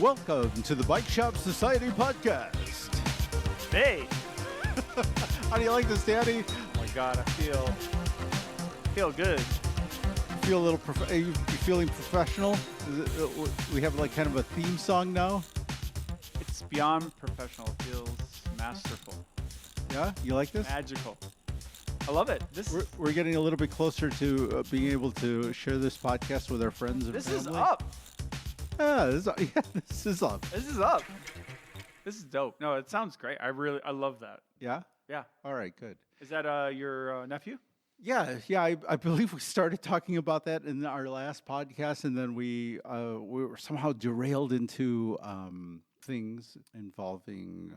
Welcome to the Bike Shop Society podcast. Hey! How do you like this, Daddy? Oh my God, I feel good. Feel a little. Are you feeling professional? We have like kind of a theme song now. It's beyond professional. It feels masterful, Yeah, you like this? magical. I love it. We're getting a little bit closer to being able to share this podcast with our friends and This family. is up. Yeah, this is up. This is up. This is dope. No, it sounds great. I love that. Yeah. Yeah. All right. Good. Is that your nephew? Yeah. I believe we started talking about that in our last podcast, and then we were somehow derailed into things involving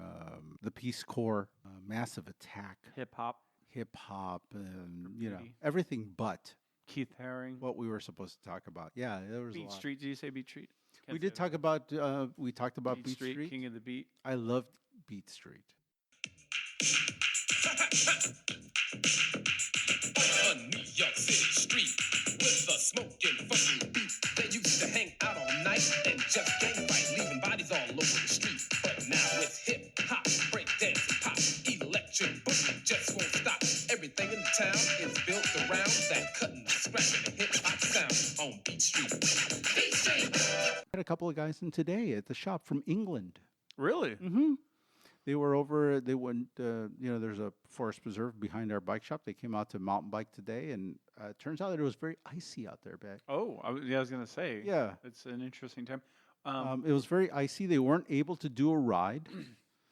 the Peace Corps, massive attack, Hip hop. hip hop, and Beauty. everything but Keith Haring. what we were supposed to talk about. Yeah, there was a Beat lot. Street. Did you say Beat Street? We did talk about. We talked about Beat Street. King of the Beat. I loved Beat Street. On a New York City street with a smoking funky beat. They used to hang out all night and just gang fight, leaving bodies all over the street. But now it's hip hop, break dance, pop, electric boogie just won't stop. Everything in the town is built around that cutting, scratching, and hip hop sound on Beat Street. Beat Street. I had a couple of guys in today at the shop from England. Really? Mm-hmm. They were over. They went. There's a forest preserve behind our bike shop. They came out to mountain bike today, and it turns out that it was very icy out there back. Oh, I was gonna say. Yeah. It's an interesting time. It was very icy. They weren't able to do a ride,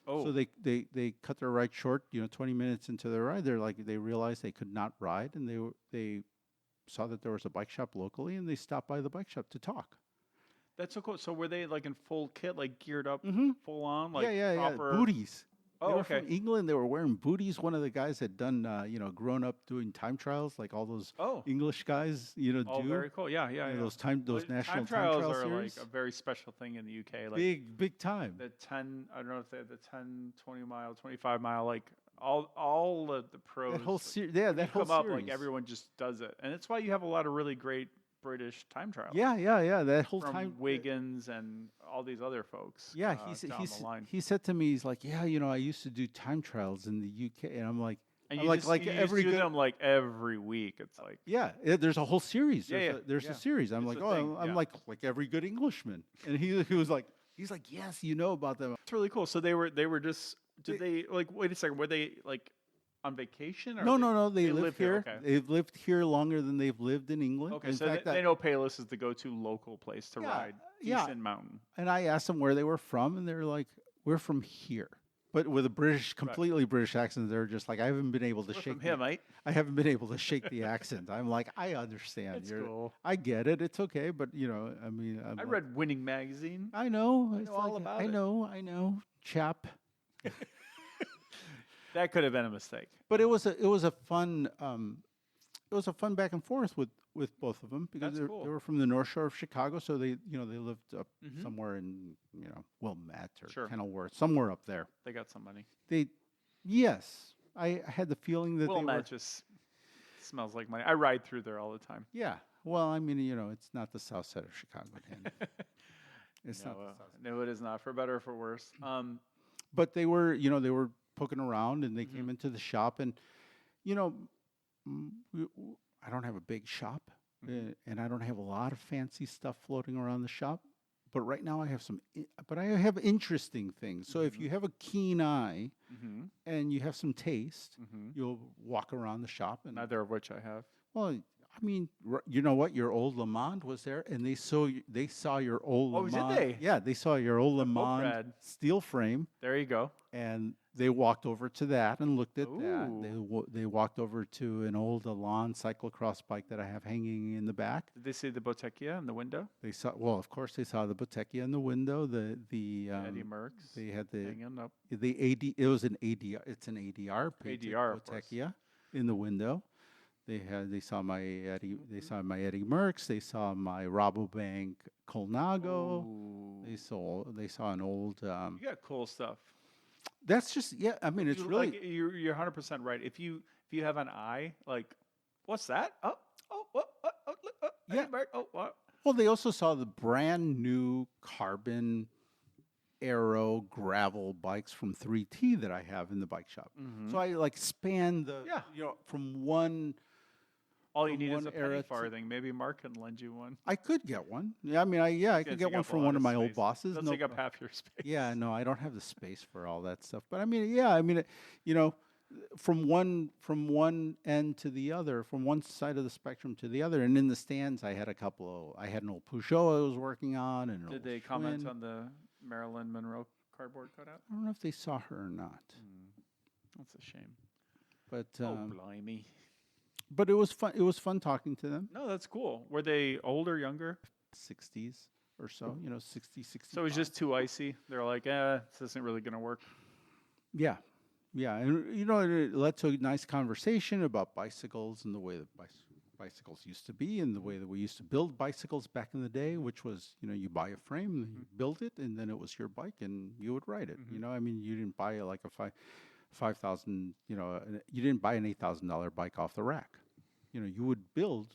Oh. so they cut their ride short. 20 minutes into their ride, they realized they could not ride, and they saw that there was a bike shop locally, and they stopped by the bike shop to talk. That's so cool. So were they like in full kit, like geared up, Mhm. full on, like yeah, proper booties. Oh, They were okay. from England. They were wearing booties. One of the guys had done, grown up doing time trials, like all those Oh, English guys, oh, do. very cool. Yeah, yeah, yeah. Those Well, national time trials trial are series. like a very special thing in the UK. Like big time. the 10, I don't know if they have the 10, 20 mile, 25 mile, like all the pros. That whole like, series. Yeah, when you that whole come up, series. like everyone just does it, and it's why you have a lot of really great British time trials. Yeah. That whole from time. Wiggins and all these other folks. Yeah, down the line. he said to me, he's like, yeah, I used to do time trials in the UK, and I'm like, And I'm you like, just, like you every just do good. them like every week. It's like Yeah, there's a whole series. Yeah, There's yeah. a series. I'm It's like, a thing, I'm yeah. like every good Englishman, and he was like, yes, you know about them. it's really cool. So they were just did they like wait a second, were they like on vacation or No. They live live here. okay. They've lived here longer than they've lived in England. Okay, In so fact, they know Payless is the go-to local place to Yeah, ride. yeah. Decent mountain. and I asked them where they were from, and they're like, "We're from here," but with a completely British accent. They're just like, "I haven't been able to We're shake from here, mate. I haven't been able to shake the accent." I'm like, I understand. That's cool. I get it. It's okay, but I mean, I read Winning Magazine. I know. It's know all like, about I it. know, chap. That could have been a mistake. But it was a fun back and forth with both of them because That's cool. they were from the North Shore of Chicago, so they lived up somewhere in Wilmette or Sure. Kenilworth, somewhere up there. They got some money. Yes, I had the feeling that Wilmette just smells like money. I ride through there all the time. Yeah. Well, I mean, it's not the south side of Chicago, Dan. It's No, not the south side. no, it is not. For better or for worse. But they were poking around, and they came into the shop, and I don't have a big shop, and I don't have a lot of fancy stuff floating around the shop. But right now, I have interesting things. So if you have a keen eye Mm-hmm. and you have some taste, Mm-hmm. you'll walk around the shop, and Neither of which I have. well, I mean, you know what? Your old Le Mans was there, and they saw your old Oh, Le did Mans. they? Yeah, they saw your old Le Mans rad. steel frame, There you go. and they walked over to that and looked at that. Ooh. They walked over to an old Elan cyclocross bike that I have hanging in the back. Did they see the Bottecchia in the window? They saw, well, of course, they saw the Bottecchia in the window. The Eddie Merckx. they had the Hanging up. AD. It was an ADR. It's an ADR. painted ADR, of course. Bottecchia in the window. They saw my Eddie. They saw my Eddie Merckx. They saw my Rabobank Colnago. Ooh. They saw an old. You got cool stuff. That's just I mean, it's You- really like, you're 100% right. If you have an eye, like, what's that? What? Yeah. Eddie Merckx, oh, what? well. They also saw the brand new carbon aero gravel bikes from 3T that I have in the bike shop. So I like span the, Yeah. from one. All you from need is one a era penny to- farthing. Maybe Mark can lend you one. I could get one. Yeah, I mean, I It's could gonna get take one up a from lot one of my old space. bosses. They'll no take up prob- half your space. Yeah, no, I don't have the space for all that stuff. But I mean, yeah, I mean, from one end to the other, from one side of the spectrum to the other, and in the stands, I had I had an old Peugeot I was working on, and an Did old they comment Schwinn. on the Marilyn Monroe cardboard cutout? I don't know if they saw her or not, That's a shame. but Oh, blimey. but it was fun. It was fun talking to them. No, that's cool. Were they older, younger? 60s or so, 60, 60. So it was just too icy. They're like, this isn't really going to work. Yeah. Yeah. And, it led to a nice conversation about bicycles and the way that bicycles used to be and the way that we used to build bicycles back in the day, which was, you buy a frame, and you build it, and then it was your bike and you would ride it. I mean, you didn't buy like a $5,000, you didn't buy an $8,000 bike off the rack. You would build,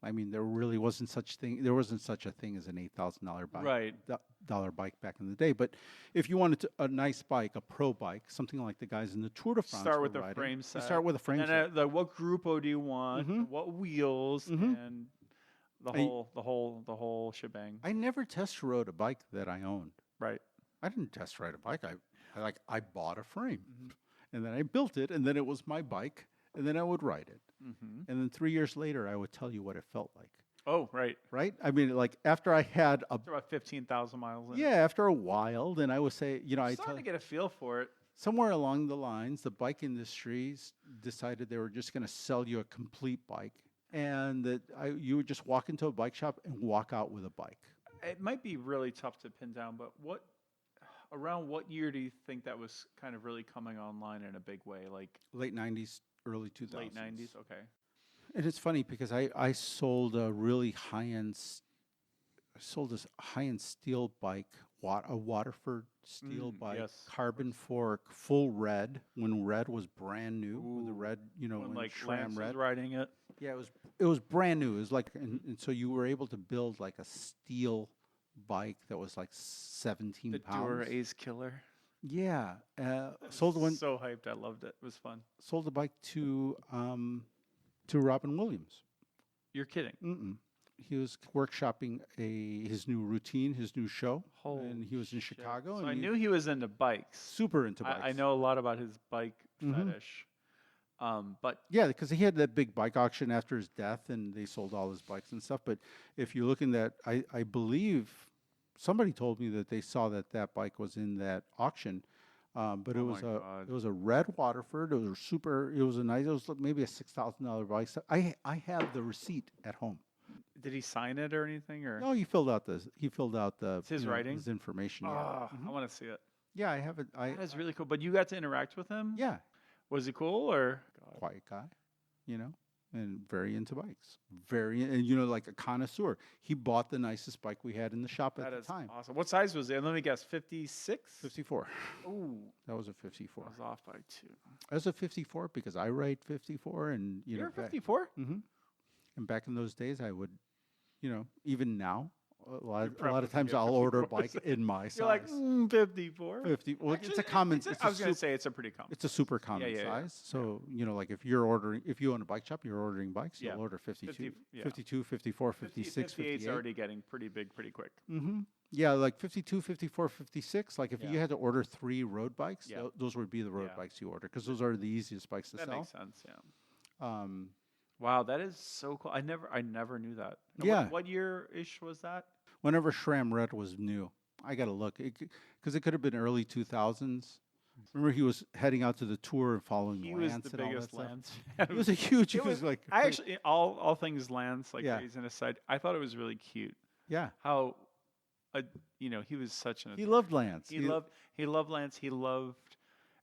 I mean, there wasn't such a thing as an $8,000 bike, Right. Dollar bike back in the day. But if you wanted a nice bike, a pro bike, something like the guys in the Tour de France Start with were the riding, frame you set. start with a frame And set. then what Grupo do you want? What wheels? And the whole shebang. I never test rode a bike that I owned. Right. I didn't test ride a bike. I bought a frame, and then I built it, and then it was my bike, and then I would ride it. And then 3 years later, I would tell you what it felt like. Oh, right. Right? I mean, like after I had a After about 15,000 miles in. yeah, after a while, then I would say, I I'm tell starting to get a feel for it. somewhere along the lines, the bike industries decided they were just going to sell you a complete bike, and that you would just walk into a bike shop and walk out with a bike. It might be really tough to pin down, but around what year do you think that was kind of really coming online in a big way? Like Late 90s, early 2000s. late 90s? Okay. And it's funny because I sold a really this high-end steel bike, a Waterford steel bike, yes, of carbon fork, full red, when red was brand new. When the Ooh. red, When when like SRAM Lance red. was riding it. Yeah, it was brand new. It was like, and so you were able to build like a steel bike that was like 17 The pounds. Dura Ace Killer. Yeah, sold one. So hyped. I loved it. It was fun. Sold the bike to Robin Williams. You're kidding. Mm-mm. He was workshopping his new routine, his new show, and he was in Shit. Chicago. So and I he- knew he was into bikes. super into bikes. I know a lot about his bike Mhm. fetish. But Yeah, because he had that big bike auction after his death, and they sold all his bikes and stuff. But if you look in that, I believe somebody told me that they saw that bike was in that auction. But it Oh was my a God. it was a red Waterford. It was super. It was a nice. It was like maybe a $6,000 bike. So I have the receipt at home. did he sign it or anything? Or No, he filled out the It's his writing? his information. Yeah. Ah, I want to see it. Yeah, I have it. That is really cool. But you got to interact with him? Yeah, Was he cool or? quiet guy, and very into bikes. And like a connoisseur. He bought the nicest bike we had in the shop at That the is time. awesome. What size was it? Let me guess. 56. 54. Ooh, That was a I 54. was off by 2. That was a 54 because I ride 54, and You're 54. And back in those days, I would, even now, a lot of probably times get I'll order a 54. bike in my size. You're like 54. 50. Well, it's Actually, a common. I was going to say it's a pretty common. It's a super common yeah, yeah. size. So, like if you own a bike shop, you're ordering bikes, Yeah. you'll order 52, 50, yeah. 52, 54, 56, 58 is 58. already getting pretty big pretty quick. Mm-hmm. Yeah, like 52, 54, 56. Like if Yeah. you had to order 3 road bikes, Yeah. those would be the road Yeah. bikes you order because those are the easiest bikes to That sell. makes sense, yeah. Um, Wow, that is so cool. I never knew that. And Yeah. What year-ish was that? whenever SRAM Red was new, I got to look because it could have been early 2000s. Remember, he was heading out to the tour and following He was Lance the and all that biggest stuff. Lance. He was a huge. He It was like I actually all things Lance, like Yeah. raising aside, I thought it was really cute yeah. how, he was such an. He loved Lance. He loved Lance. He loved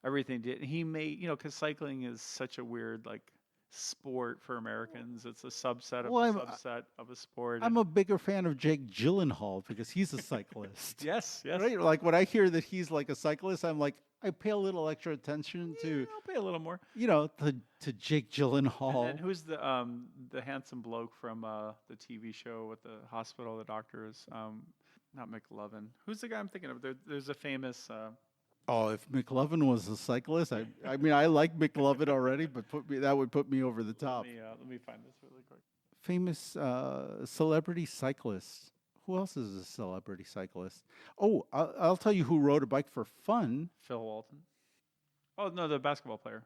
everything. He made because cycling is such a weird sport for Americans. It's a subset of Well, a I'm- subset of a sport. I'm a bigger fan of Jake Gyllenhaal because he's a cyclist. yes. Right? Like when I hear that he's like a cyclist, I'm like, I pay a little extra attention to, I'll pay a little more. to Jake Gyllenhaal. And who's the handsome bloke from the TV show with the hospital? The doctor is Not McLovin. Who's the guy I'm thinking of? There's a famous. Oh, if McLovin was a cyclist, I mean, I like McLovin already, but that would put me over the top. Let me find this really quick. Famous celebrity cyclist. Who else is a celebrity cyclist? Oh, I'll tell you who rode a bike for fun. Phil Walton. Oh no, the basketball player.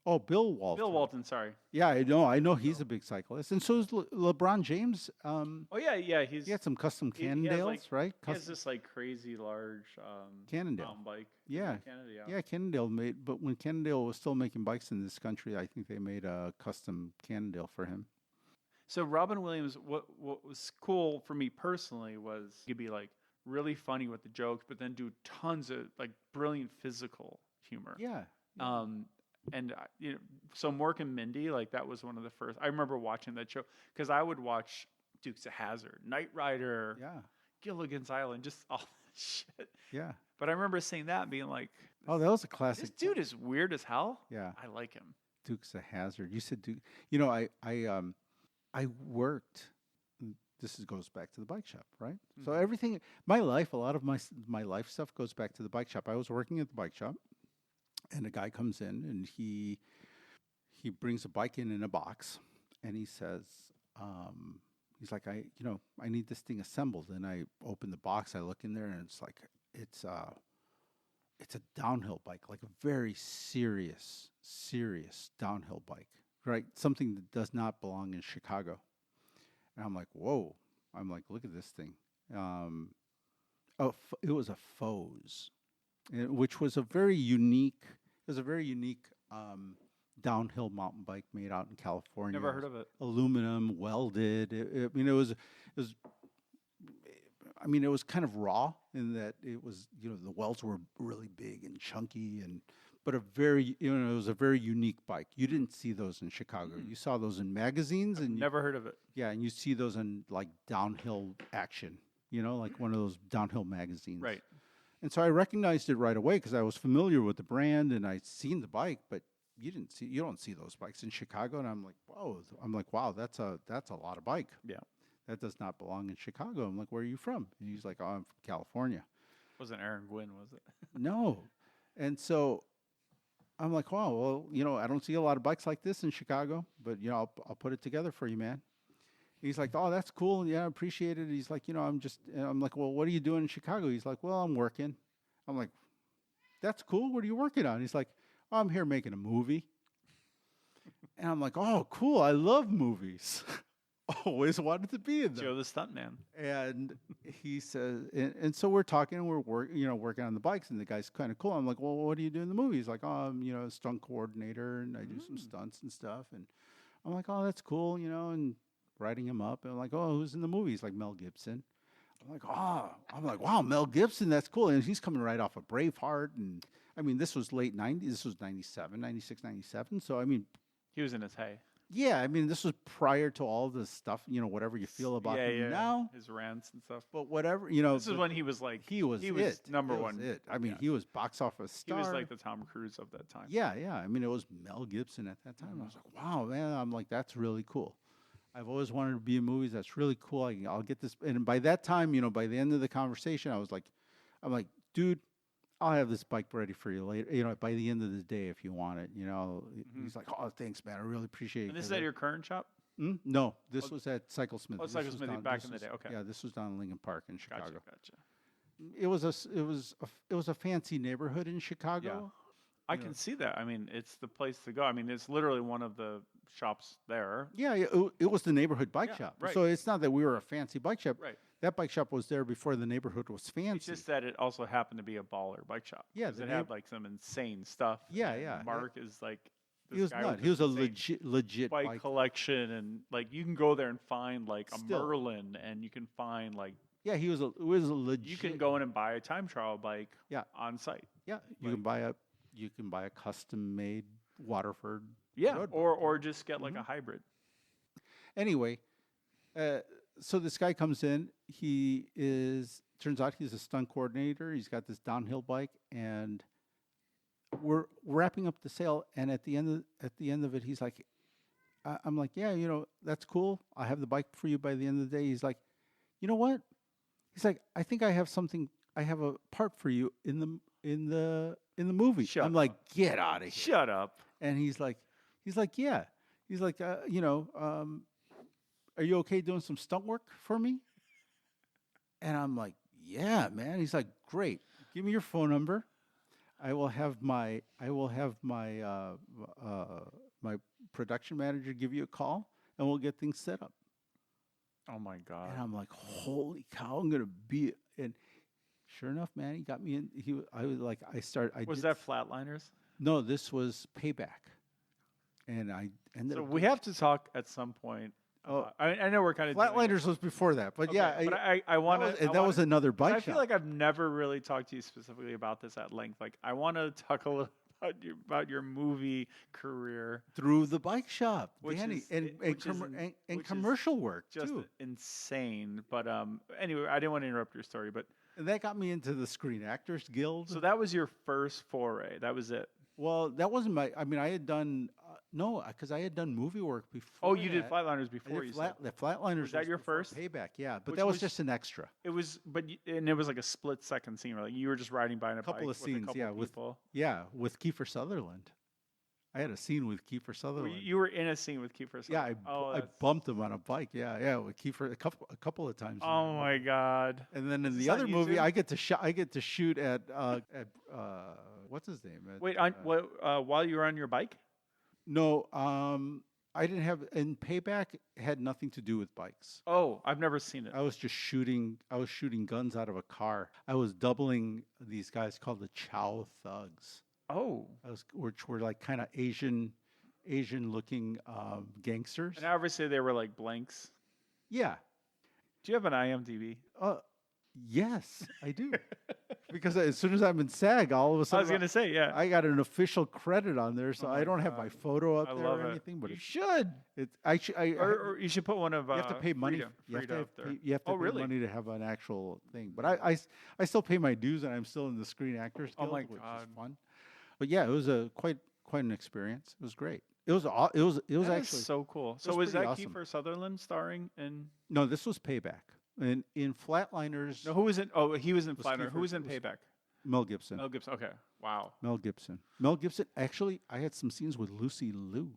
Oh, Bill Walton. Bill Walton. Sorry. Yeah, I know he's a big cyclist, and so is LeBron James. Oh yeah. He had some custom he has, Cannondales, like- right? He has this like crazy large Cannondale. mountain bike. Yeah. Canada, Yeah, Cannondale made, but when Cannondale was still making bikes in this country, I think they made a custom Cannondale for him. So Robin Williams, what was cool for me personally was he'd be like really funny with the jokes, but then do tons of like brilliant physical humor. Yeah. And so Mork and Mindy, like that was one of the first. I remember watching that show because I would watch Dukes of Hazzard, Knight Rider, Yeah. Gilligan's Island, just all that shit. Yeah. But I remember seeing that and being like, Oh, that was a classic. this dude is weird as hell. Yeah. I like him. Dukes of Hazzard. You said Duke. I worked. This goes back to the bike shop, right? So Mhm. everything, my life, a lot of my life stuff goes back to the bike shop. I was working at the bike shop, and a guy comes in and he brings a bike in a box, and he says, he's like, I need this thing assembled. And I open the box, I look in there, and it's like it's a downhill bike, like a very serious downhill bike, right? Something that does not belong in Chicago. And I'm like, whoa. I'm like, look at this thing. It was a Foes, which was a very unique downhill mountain bike made out in California. Never heard of it. Aluminum, welded. It was kind of raw in that it was, the welds were really big and chunky, but it was a very unique bike. You didn't see those in Chicago. You saw those in magazines, and Never heard of it. yeah, and you see those in like Downhill Action, like one of those downhill magazines. Right. And so I recognized it right away because I was familiar with the brand and I'd seen the bike, but you don't see those bikes in Chicago. And I'm like, whoa. Wow, that's a lot of bike. Yeah. That does not belong in Chicago. I'm like, where are you from? And he's like, oh, I'm from California. Wasn't Aaron Gwynn, was it? No. And so I'm like, wow, well, I don't see a lot of bikes like this in Chicago, but, I'll put it together for you, man. He's like, oh, that's cool. Yeah, I appreciate it. He's like, I'm like, well, what are you doing in Chicago? He's like, well, I'm working. I'm like, that's cool. What are you working on? He's like, oh, I'm here making a movie. And I'm like, oh, cool. I love movies. Always wanted to be in them. Joe the Stuntman. And he says, and so we're talking, and we're working on the bikes, and the guy's kind of cool. I'm like, well, what do you do in the movie? He's like, oh, I'm, a stunt coordinator, and I do some stunts and stuff. And I'm like, oh, that's cool, and writing him up. And I'm like, oh, who's in the movie? He's like, Mel Gibson. I'm like, wow, Mel Gibson, that's cool. And he's coming right off of Braveheart. And I mean, this was late 90s. This was 97, 96, 97. So, I mean, He was in his hay. yeah, I mean, this was prior to all this stuff, whatever you feel about him now. His rants and stuff. But whatever, This is when he was like he was number He was one. it. I mean, Yeah. he was box office He star. was like the Tom Cruise of that time. yeah. I mean, it was Mel Gibson at that time. I was like, wow, man. I'm like, that's really cool. I've always wanted to be in movies. That's really cool. I'll get this. And by that time, by the end of the conversation, I'm like, dude, I'll have this bike ready for you later. By the end of the day, if you want it. He's like, oh, thanks, man. I really appreciate it. And this is at your current shop? No, this was at Cyclesmith. Oh, This was Cyclesmithy down- back this in the day, was- okay. Yeah, this was down in Lincoln Park in Chicago. Gotcha. It was a fancy neighborhood in Chicago. I can see that. I mean, it's the place to go. I mean, it's literally one of the shops there. Yeah, it was the neighborhood bike Yeah, shop. right. So it's not that we were a fancy bike shop. Right. That bike shop was there before the neighborhood was fancy. It's just that it also happened to be a baller bike shop. Yeah, 'Cause the it neigh- had like some insane stuff. Yeah, and yeah. Mark is like this he was guy nuts. with He was a this insane legit bike bike. collection, and like you can go there and find like a Still. Merlin, and you can find like Yeah, it was a legit. you can go in and buy a time trial bike. Yeah. On site. Yeah, you can buy a custom made Waterford. Yeah. road bike. Or just get like a hybrid. Anyway, so this guy comes in. Turns out he's a stunt coordinator. He's got this downhill bike, and we're wrapping up the sale. And at the end of it, he's like, I'm like, yeah, that's cool. I have the bike for you by the end of the day. He's like, you know what? He's like, I think I have something. I have a part for you in the movie. Shut I'm like, up. get out of here. Shut up. And he's like, yeah. He's like, are you okay doing some stunt work for me? And I'm like, yeah, man. He's like, great. Give me your phone number. I will have my my production manager give you a call, and we'll get things set up. Oh my God. And I'm like, holy cow, I'm gonna be. And sure enough, man, he got me in. I was like, Was that Flatliners? No, this was Payback, and I ended So up. we have to talk at some point. Oh, I know we're kind of Flatliners was before that, but yeah, but I want to. that was another bike I shop. feel like I've never really talked to you specifically about this at length. Like, I want to talk a little about your movie career, through the bike shop, which Danny, is and which is which is commercial work just too. insane. But anyway, I didn't want to interrupt your story, but And that got me into the Screen Actors Guild. so that was your first foray. That was it. Well, that wasn't my. I mean, I had done no, because I had done movie work before. Oh, you did that. Flatliners I before did you said. the Flatliners. Was that your before first? Payback? Yeah, but Which that was was- just an extra. It was, and it was like a split second scene. Where, like, you were just riding by in a Couple bike of with scenes, a couple yeah, of with- people. Yeah, with Kiefer Sutherland. I had a scene with Kiefer Well, Sutherland. you were in a scene with Kiefer. yeah, I that's- bumped him on a bike. Yeah, with Kiefer a couple of times. in Oh that my movie. God. And then in Is the this on other movie, YouTube? I get to shoot at what's his name? Wait, while you were on your bike? No, I didn't have. And Payback had nothing to do with bikes. Oh, I've never seen it. I was just shooting. I was shooting guns out of a car. I was doubling these guys called the Chow Thugs. Oh, Which were like kind of Asian looking gangsters. and obviously they were like blanks. Yeah. Do you have an IMDb? Yes, I do. Because as soon as I'm in SAG, all of a I sudden was gonna say, yeah. I got an official credit on there, so Oh I my don't have my God. photo up I there love or it. anything. But You it's should, or or you should put one of. you have to pay money. Freedom, You have Freedom to up there. pay, you have to Oh, pay really? money to have an actual thing. But I still pay my dues, and I'm still in the Screen Actors Oh Guild, my which God. is fun. But yeah, it was quite an experience. It was great. It was That is actually so cool. So was was that pretty awesome. Kiefer Sutherland starring in? no. This was Payback, and in Flatliners, No, who was in? Oh, he was in Was Flatner. Who Kiefer- was in was- Payback? Mel Gibson. Mel Gibson. Okay. Wow. Mel Gibson. Mel Gibson. Actually, I had some scenes with Lucy Liu,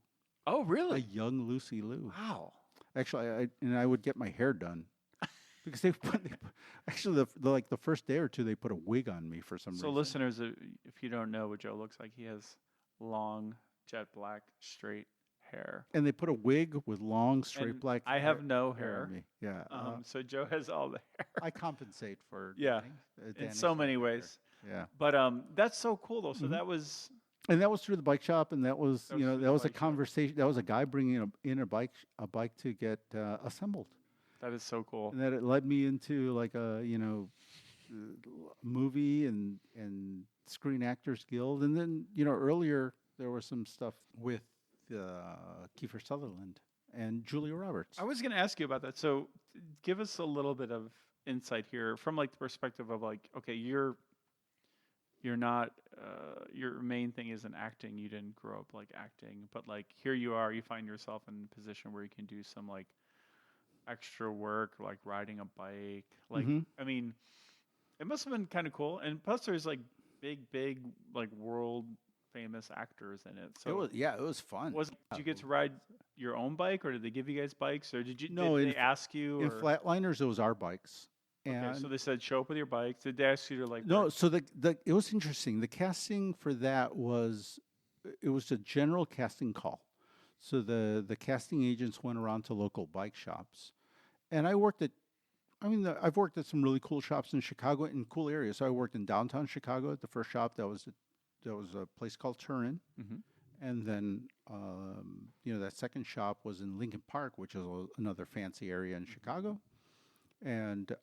Oh, a really? young Lucy Liu. Wow. Actually, I would get my hair done because actually the first day or two they put a wig on me for some So, reason. listeners, if you don't know what Joe looks like, he has long, jet black, straight hair. And they put a wig with long, straight And black. I have no hair. on me. Yeah, So Joe has all the hair I compensate for Yeah, Danny. in Danny's so got many hair. ways. Yeah, But that's so cool though. So Mhm. that was and that was through the bike shop, and that was That was through that the was a bike shop. conversation. That was a guy bringing in a bike to get assembled, that is so cool. and that it led me into like a movie and Screen Actors Guild, and then earlier there was some stuff with Kiefer Sutherland and Julia Roberts. I was going to ask you about that. So give us a little bit of insight here from like the perspective of like, okay, you're not your main thing isn't acting. You didn't grow up like acting, but like here you are. You find yourself in a position where you can do some like extra work, like riding a bike. Like Mhm. I mean, it must have been kind of cool. And plus, there's like big like world famous actors in it. So it was fun. did you get to ride your own bike, or did they give you guys bikes, or did you? No, did in they ask you? in Or, Flatliners? It was our bikes. okay, And so they said show up with your bike. Did they ask you to like? no, so it was interesting. The casting for that was a general casting call. So the casting agents went around to local bike shops, and I've worked at some really cool shops in Chicago in cool areas. So I worked in downtown Chicago at the first shop that was a place called Turin, Mhm. and then that second shop was in Lincoln Park, which is another fancy area in Chicago. And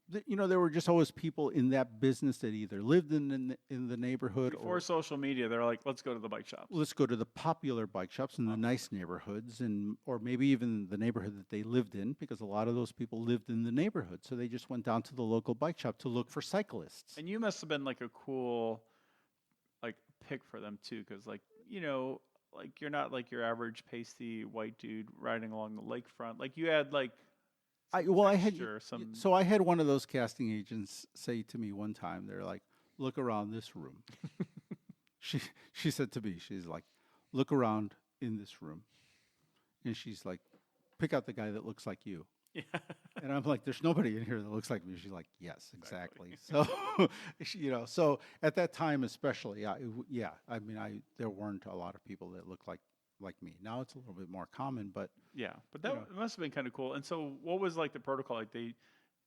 there were just always people in that business that either lived in the neighborhood Before or social media, they're like, let's go to the bike shops. let's go to the popular bike shops in the nice neighborhoods, or maybe even the neighborhood that they lived in, because a lot of those people lived in the neighborhood. So they just went down to the local bike shop to look for cyclists. And you must have been like a cool, like pick for them too, because like like you're not like your average pasty white dude riding along the lakefront. Like you had like I had texture, some so I had one of those casting agents say to me one time, they're like, "Look around this room." she she said to me, she's like, "Look around in this room," and she's like, "Pick out the guy that looks like you." yeah. And I'm like, "There's nobody in here that looks like me." She's like, "Yes, exactly." So, so at that time, especially, yeah, I mean, there weren't a lot of people that looked like me. Now it's a little bit more common, but Yeah, but you that know, must have been kind of cool. And so, what was like the protocol? Like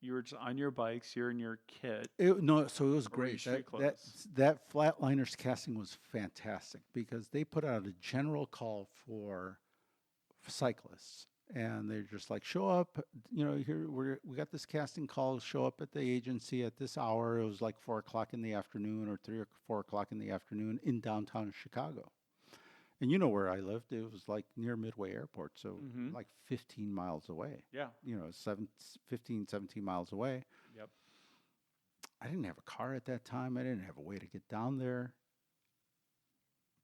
you were just on your bikes, you're in your kit, no, so it was or were you great. street That clothes? that Flatliners casting was fantastic because they put out a general call for cyclists, and they're just like, show up. Here we got this casting call. Show up at the agency at this hour. It was like 4 o'clock in the afternoon or 3 or 4 o'clock in the afternoon in downtown Chicago. And you know where I lived? It was like near Midway Airport, so Mm-hmm. like 15 miles away. Yeah. 15, 17 miles away. Yep. I didn't have a car at that time. I didn't have a way to get down there.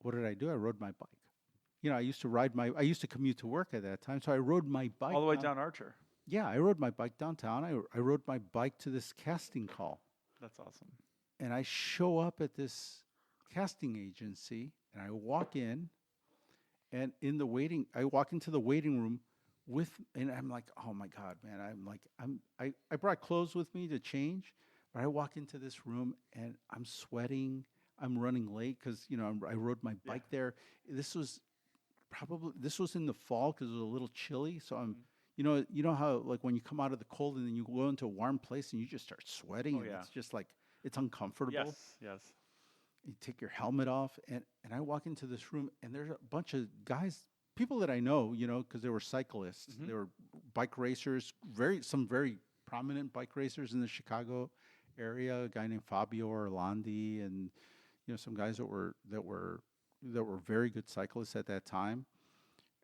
What did I do? I rode my bike. I used to commute to work at that time, so I rode my bike All the way down Archer. Yeah, I rode my bike downtown. I rode my bike to this casting call, That's awesome. and I show up at this casting agency, and I walk in, and I walk into the waiting room and I'm like, oh my God, man, I brought clothes with me to change, but I walk into this room and I'm sweating. I'm running late because I rode my Yeah. bike there. This was in the fall because it was a little chilly, so I'm. Mhm. You know how like when you come out of the cold and then you go into a warm place and you just start sweating Oh, and yeah. it's just like it's uncomfortable. Yes. Yes. You take your helmet off, and I walk into this room, and there's a bunch of guys, people that I know, because they were cyclists, Mhm. they were bike racers, some very prominent bike racers in the Chicago area. A guy named Fabio Orlandi, and some guys that were very good cyclists at that time,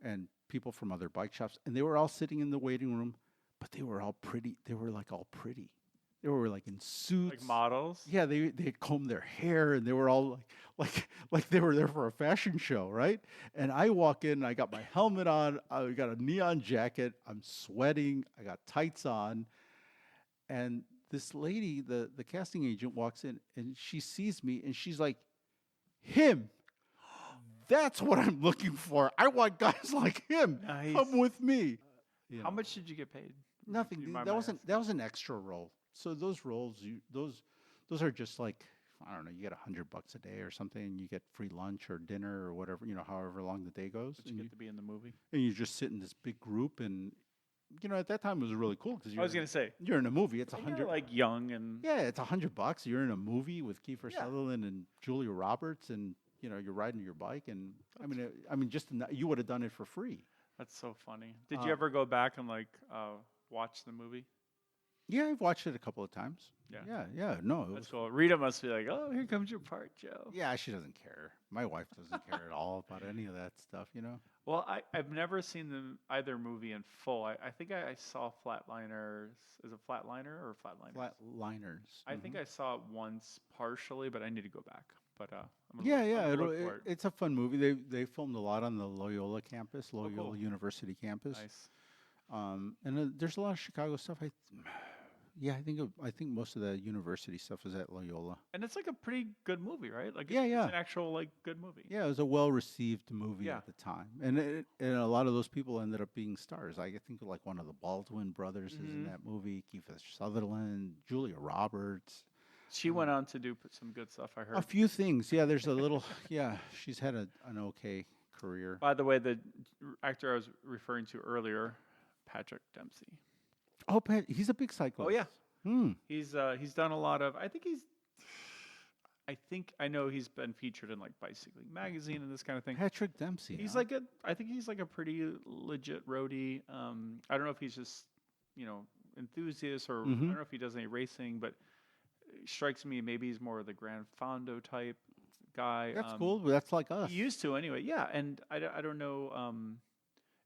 and people from other bike shops, and they were all sitting in the waiting room, but they were all pretty. They were like all pretty. They were like in suits. Like models. Yeah, they combed their hair and they were all like they were there for a fashion show, right? And I walk in, and I got my helmet on, I got a neon jacket, I'm sweating, I got tights on, and this lady, the casting agent, walks in and she sees me and she's like, him. That's what I'm looking for. I want guys like him. Nice. Come with me. How much did you get paid? Nothing. You mind That my wasn't that was an extra role. So those roles, those are just like, I don't know. You get $100 a day or something, and you get free lunch or dinner or whatever. However long the day goes, But you get to be in the movie. and you just sit in this big group, and at that time it was really cool because I was gonna say, you're in a movie. It's and 100. you're like young and Yeah, it's $100. You're in a movie with Kiefer Yeah. Sutherland and Julia Roberts, and you're riding your bike, and I mean, you would have done it for free. that's so funny. Did you ever go back and watch the movie? Yeah, I've watched it a couple of times. Yeah. yeah. No, it was That's cool. Rita must be like, oh, here comes your part, Joe. Yeah, she doesn't care. My wife doesn't care at all about any of that stuff, Well, I've never seen either movie in full. I think I saw Flatliners. Is it Flatliner or Flatliners? Flatliners. I think I saw it once partially, but I need to go back. But I'm Yeah, gonna yeah. look for it. It's a fun movie. They filmed a lot on the Loyola campus, Loyola cool. University campus. Nice. And there's a lot of Chicago stuff. I think most of the university stuff is at Loyola. And it's like a pretty good movie, right? Like Yeah, yeah. It's an actual good movie. Yeah, it was a well-received movie Yeah. at the time, and a lot of those people ended up being stars. I think like one of the Baldwin brothers is in Mhm. that movie. Kiefer Sutherland, Julia Roberts. She went on to do some good stuff, I heard. A few things. Yeah, there's a little. Yeah, she's had an okay career. By the way, the actor I was referring to earlier, Patrick Dempsey. Oh, Pat, he's a big cyclist. Oh yeah, Hmm. he's done a lot of. I know he's been featured in like Bicycling Magazine and this kind of thing. Patrick Dempsey. He's huh? I think he's like a pretty legit roadie. I don't know if he's just enthusiast or I Mhm. don't know if he does any racing, but it strikes me maybe he's more of the Gran Fondo type guy. That's cool. But that's like us. He used to anyway, yeah. And I don't know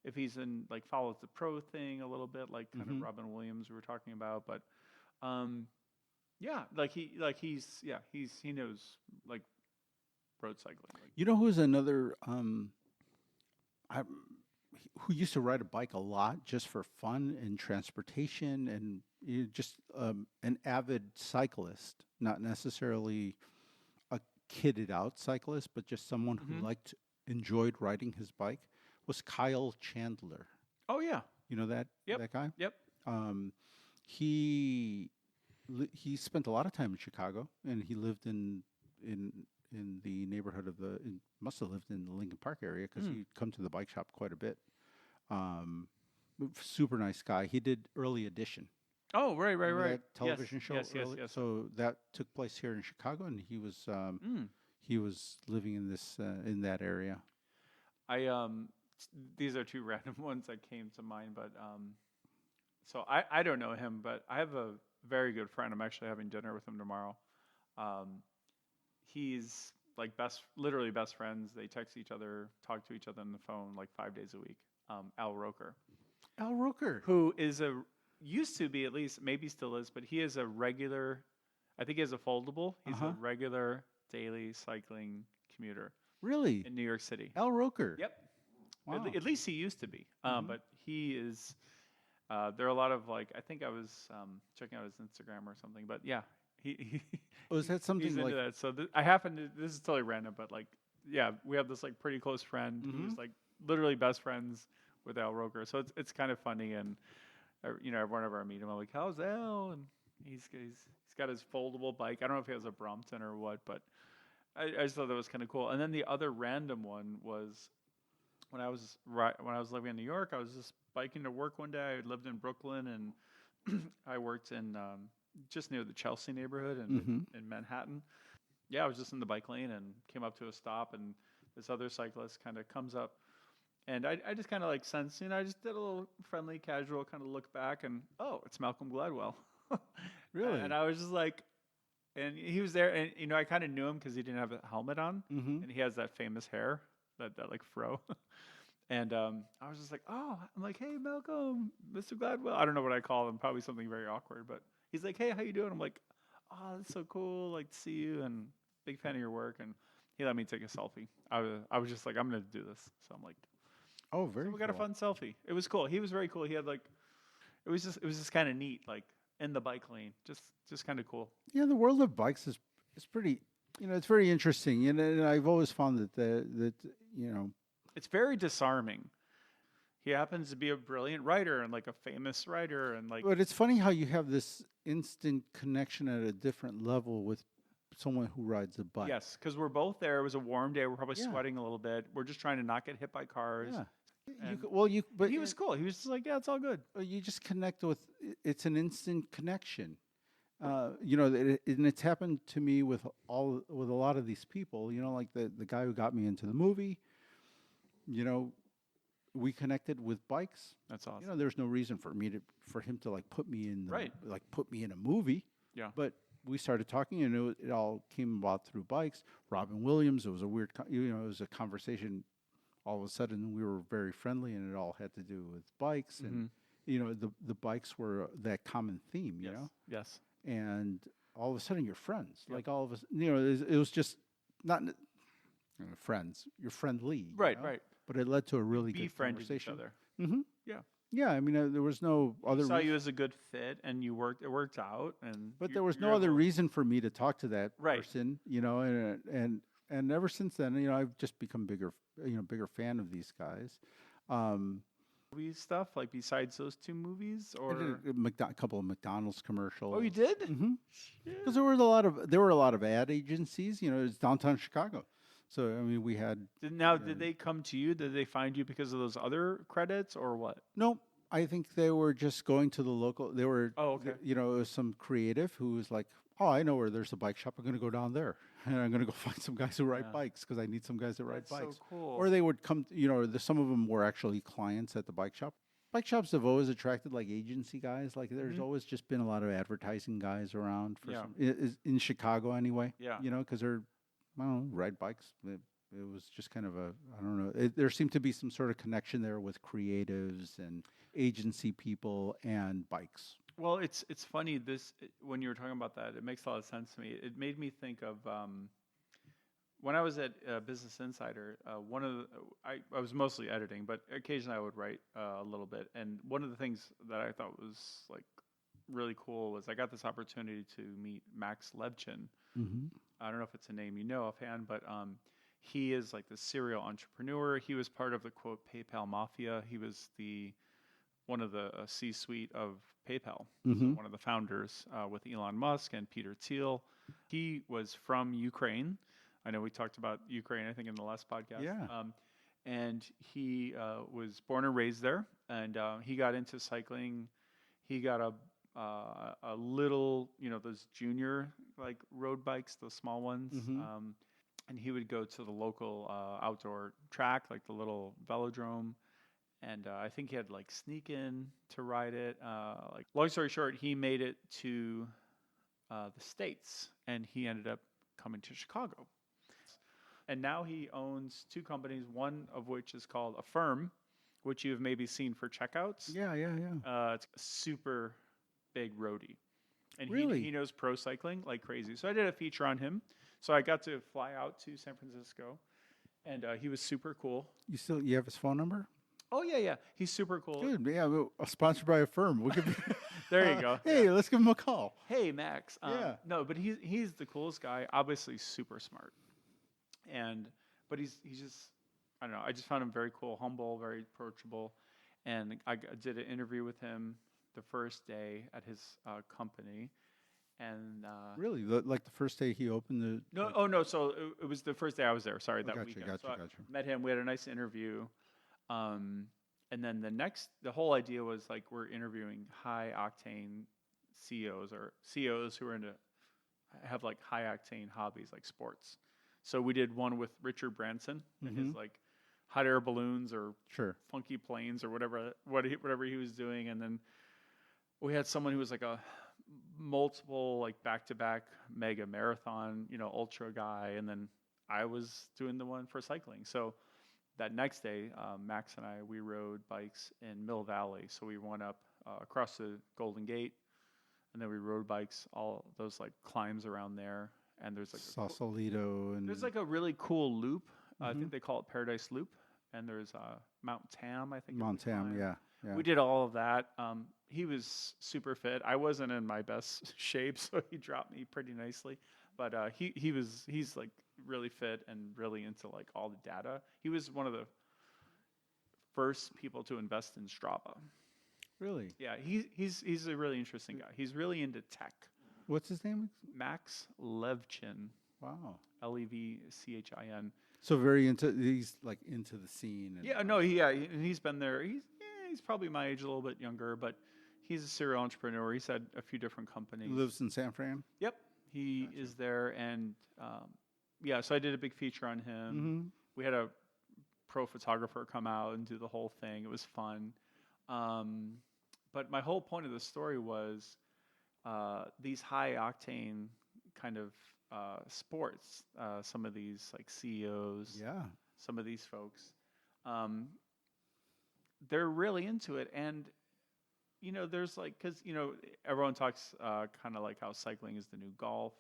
if he's in follows the pro thing a little bit, like kind Mhm. of Robin Williams we were talking about, but yeah, he knows road cycling. You know who's another? who used to ride a bike a lot just for fun and transportation, and just an avid cyclist, not necessarily a kitted out cyclist, but just someone who Mhm. enjoyed riding his bike, was Kyle Chandler. Oh yeah. You know Yep. that guy? Yep. Um, he he spent a lot of time in Chicago, and he lived in in the neighborhood of must have lived in the Lincoln Park area because Mm. he'd come to the bike shop quite a bit. Um, Super nice guy. He did Early Edition. Oh, right, right, Remember right. that television show? Yes, yes, yes. So that took place here in Chicago, and Mm. he was living in that area. I these are two random ones that came to mind, but so I don't know him, but I have a very good friend. I'm actually having dinner with him tomorrow. Um, he's like literally best friends. They text each other, talk to each other on the phone like 5 days a week. Al Roker, Al Roker. who used to be, at least maybe still is, but he is a regular. I think he has a foldable. He's Uh-huh. a regular daily cycling commuter Really? in New York City. Al Roker. Yep. Wow. At least he used to be. Mhm. But he is. There are a lot of like. I think I was checking out his Instagram or something. But yeah, he Oh, is that something he's like into that. So I happen to. This is totally random, but like, yeah, we have this like pretty close friend who's Mhm. like literally best friends with Al Roker. So it's kind of funny, and whenever I meet him, I'm like, how's Al? And he's got his foldable bike. I don't know if he has a Brompton or what, but I just thought that was kind of cool. And then the other random one was when I was living in New York. I was just biking to work one day. I lived in Brooklyn, and I worked in just near the Chelsea neighborhood Mhm. in Manhattan. Yeah, I was just in the bike lane and came up to a stop, and this other cyclist kind of comes up, and I just kind of like sense, I just did a little friendly, casual kind of look back, and oh, it's Malcolm Gladwell. Really? And I was just like, and he was there, and I kind of knew him because he didn't have a helmet on, Mhm. and he has that famous hair, that like fro. And I was just like, oh, I'm like, hey, Malcolm, Mr. Gladwell. I don't know what I call him, probably something very awkward, but he's like, hey, how you doing? I'm like, oh, that's so cool, like to see you, and big fan of your work. And he let me take a selfie. I was just like, I'm gonna do this. So I'm like, Oh, so very we got a cool. fun selfie. It was cool. He was very cool. He had like, it was just kind of neat, like in the bike lane, just kind of cool. Yeah, the world of bikes is pretty. It's very interesting, and I've always found that It's very disarming. He happens to be a brilliant writer and like a famous writer, and like, But it's funny how you have this instant connection at a different level with someone who rides a bike. yes, because we're both there. It was a warm day. We're probably Yeah. sweating a little bit. We're just trying to not get hit by cars. Yeah. And But he was cool. He was just like, yeah, it's all good. you just connect with. It's an instant connection. And it's happened to me with a lot of these people. Like the guy who got me into the movie. We connected with bikes. That's awesome. There's no reason for him to like put me in Right. put me in a movie. Yeah. But we started talking, and it all came about through bikes. Robin Williams. It was a weird, it was a conversation. All of a sudden, we were very friendly, and it all had to do with bikes, and the bikes were that common theme. Yes. Yes. And all of a sudden, you're friends. Yep. Like all of us, it was just not friends. You're friendly. Right. Right. But it led to a really good Befriended each conversation. other. Mm-hmm. Yeah. Yeah, I mean, there was no other. Saw you as a good fit, and it worked out, and But you- there was you're no other able- reason for me to talk to that Right. person, and ever since then, I've just become bigger fan of these guys. movie stuff, like besides those two movies, I or did a couple of McDonald's commercials. oh, you did? Mm-hmm. Because there were a lot of ad agencies. It's downtown Chicago, so I mean, we had Did they come to you? Did they find you because of those other credits, or what? no. I think they were just going to the local. They were. Oh, okay. It was some creative who was like, "Oh, I know where there's a bike shop. I'm going to go down there, and I'm going to go find some guys who ride Yeah. bikes because I need some guys that ride That's bikes." so cool. Or they would come. Some of them were actually clients at the bike shop. Bike shops have always attracted like agency guys. Like there's Mhm. always just been a lot of advertising guys around for Yeah. in Chicago anyway. Yeah. Because they're, I don't know, ride bikes. It was just kind of I don't know. There seemed to be some sort of connection there with creatives and agency people and bikes. Well, it's funny when you were talking about that. It makes a lot of sense to me. It made me think of when I was at Business Insider, one of the, I was mostly editing, but occasionally I would write a little bit. And one of the things that I thought was like really cool was I got this opportunity to meet Max Levchin. Mm-hmm. I don't know if it's a name you know offhand, but he is like the serial entrepreneur. He was part of the quote PayPal mafia. He was one of the C-suite of PayPal, Mm-hmm. one of the founders with Elon Musk and Peter Thiel. He was from Ukraine. I know we talked about Ukraine, I think, in the last podcast. Yeah. And he was born and raised there, and he got into cycling. He got a little, those junior like road bikes, those small ones. Mhm. And he would go to the local outdoor track, like the little velodrome. And I think he had like sneak in to ride it. Like long story short, he made it to the States, and he ended up coming to Chicago. And now he owns two companies, one of which is called Affirm, which you've maybe seen for checkouts. Yeah. It's a super big roadie. And Really? he knows pro cycling like crazy. So I did a feature on him. So I got to fly out to San Francisco, and he was super cool. You have his phone number? Oh, yeah. He's super cool. Good. Yeah. Sponsored by Affirm. We could. There you go. Hey, let's give him a call. Hey, Max. Yeah. No, but he's the coolest guy. Obviously, super smart. But he's just, I don't know. I just found him very cool, humble, very approachable. And I did an interview with him the first day at his company. And Really? Like the first day he opened the. no. So it was the first day I was there. Sorry, that gotcha, weekend. gotcha, So I gotcha. met him. We had a nice interview. And then the whole idea was like we're interviewing high octane CEOs or CEOs who are have like high octane hobbies like sports. So we did one with Richard Branson and his like hot air balloons or Sure. funky planes or whatever he was doing, and then we had someone who was like a multiple like back-to-back mega marathon ultra guy, and then I was doing the one for cycling. So that next day, Max and we rode bikes in Mill Valley. So we went up across the Golden Gate, and then we rode bikes all those like climbs around there. And there's like Sausalito and. there's like a really cool loop. I think they call it Paradise Loop. And there's Mount Tam, I think. Mount Tam. Yeah. We did all of that. He was super fit. I wasn't in my best shape, so he dropped me pretty nicely. But he's like really fit and really into like all the data. He was one of the first people to invest in Strava. Really? Yeah, he's a really interesting guy. He's really into tech. What's his name? Max Levchin, Wow. Levchin. So very into. He's like into the scene. And Yeah, no, he's been there. He's probably my age, a little bit younger, but he's a serial entrepreneur. He's had a few different companies. He lives in San Fran. Yep, he is there, and so I did a big feature on him. Mm-hmm. We had a pro photographer come out and do the whole thing. It was fun. But my whole point of the story was these high octane kind of sports. Some of these like CEOs, Yeah. some of these folks, they're really into it. And there's like, because everyone talks kind of like how cycling is the new golf.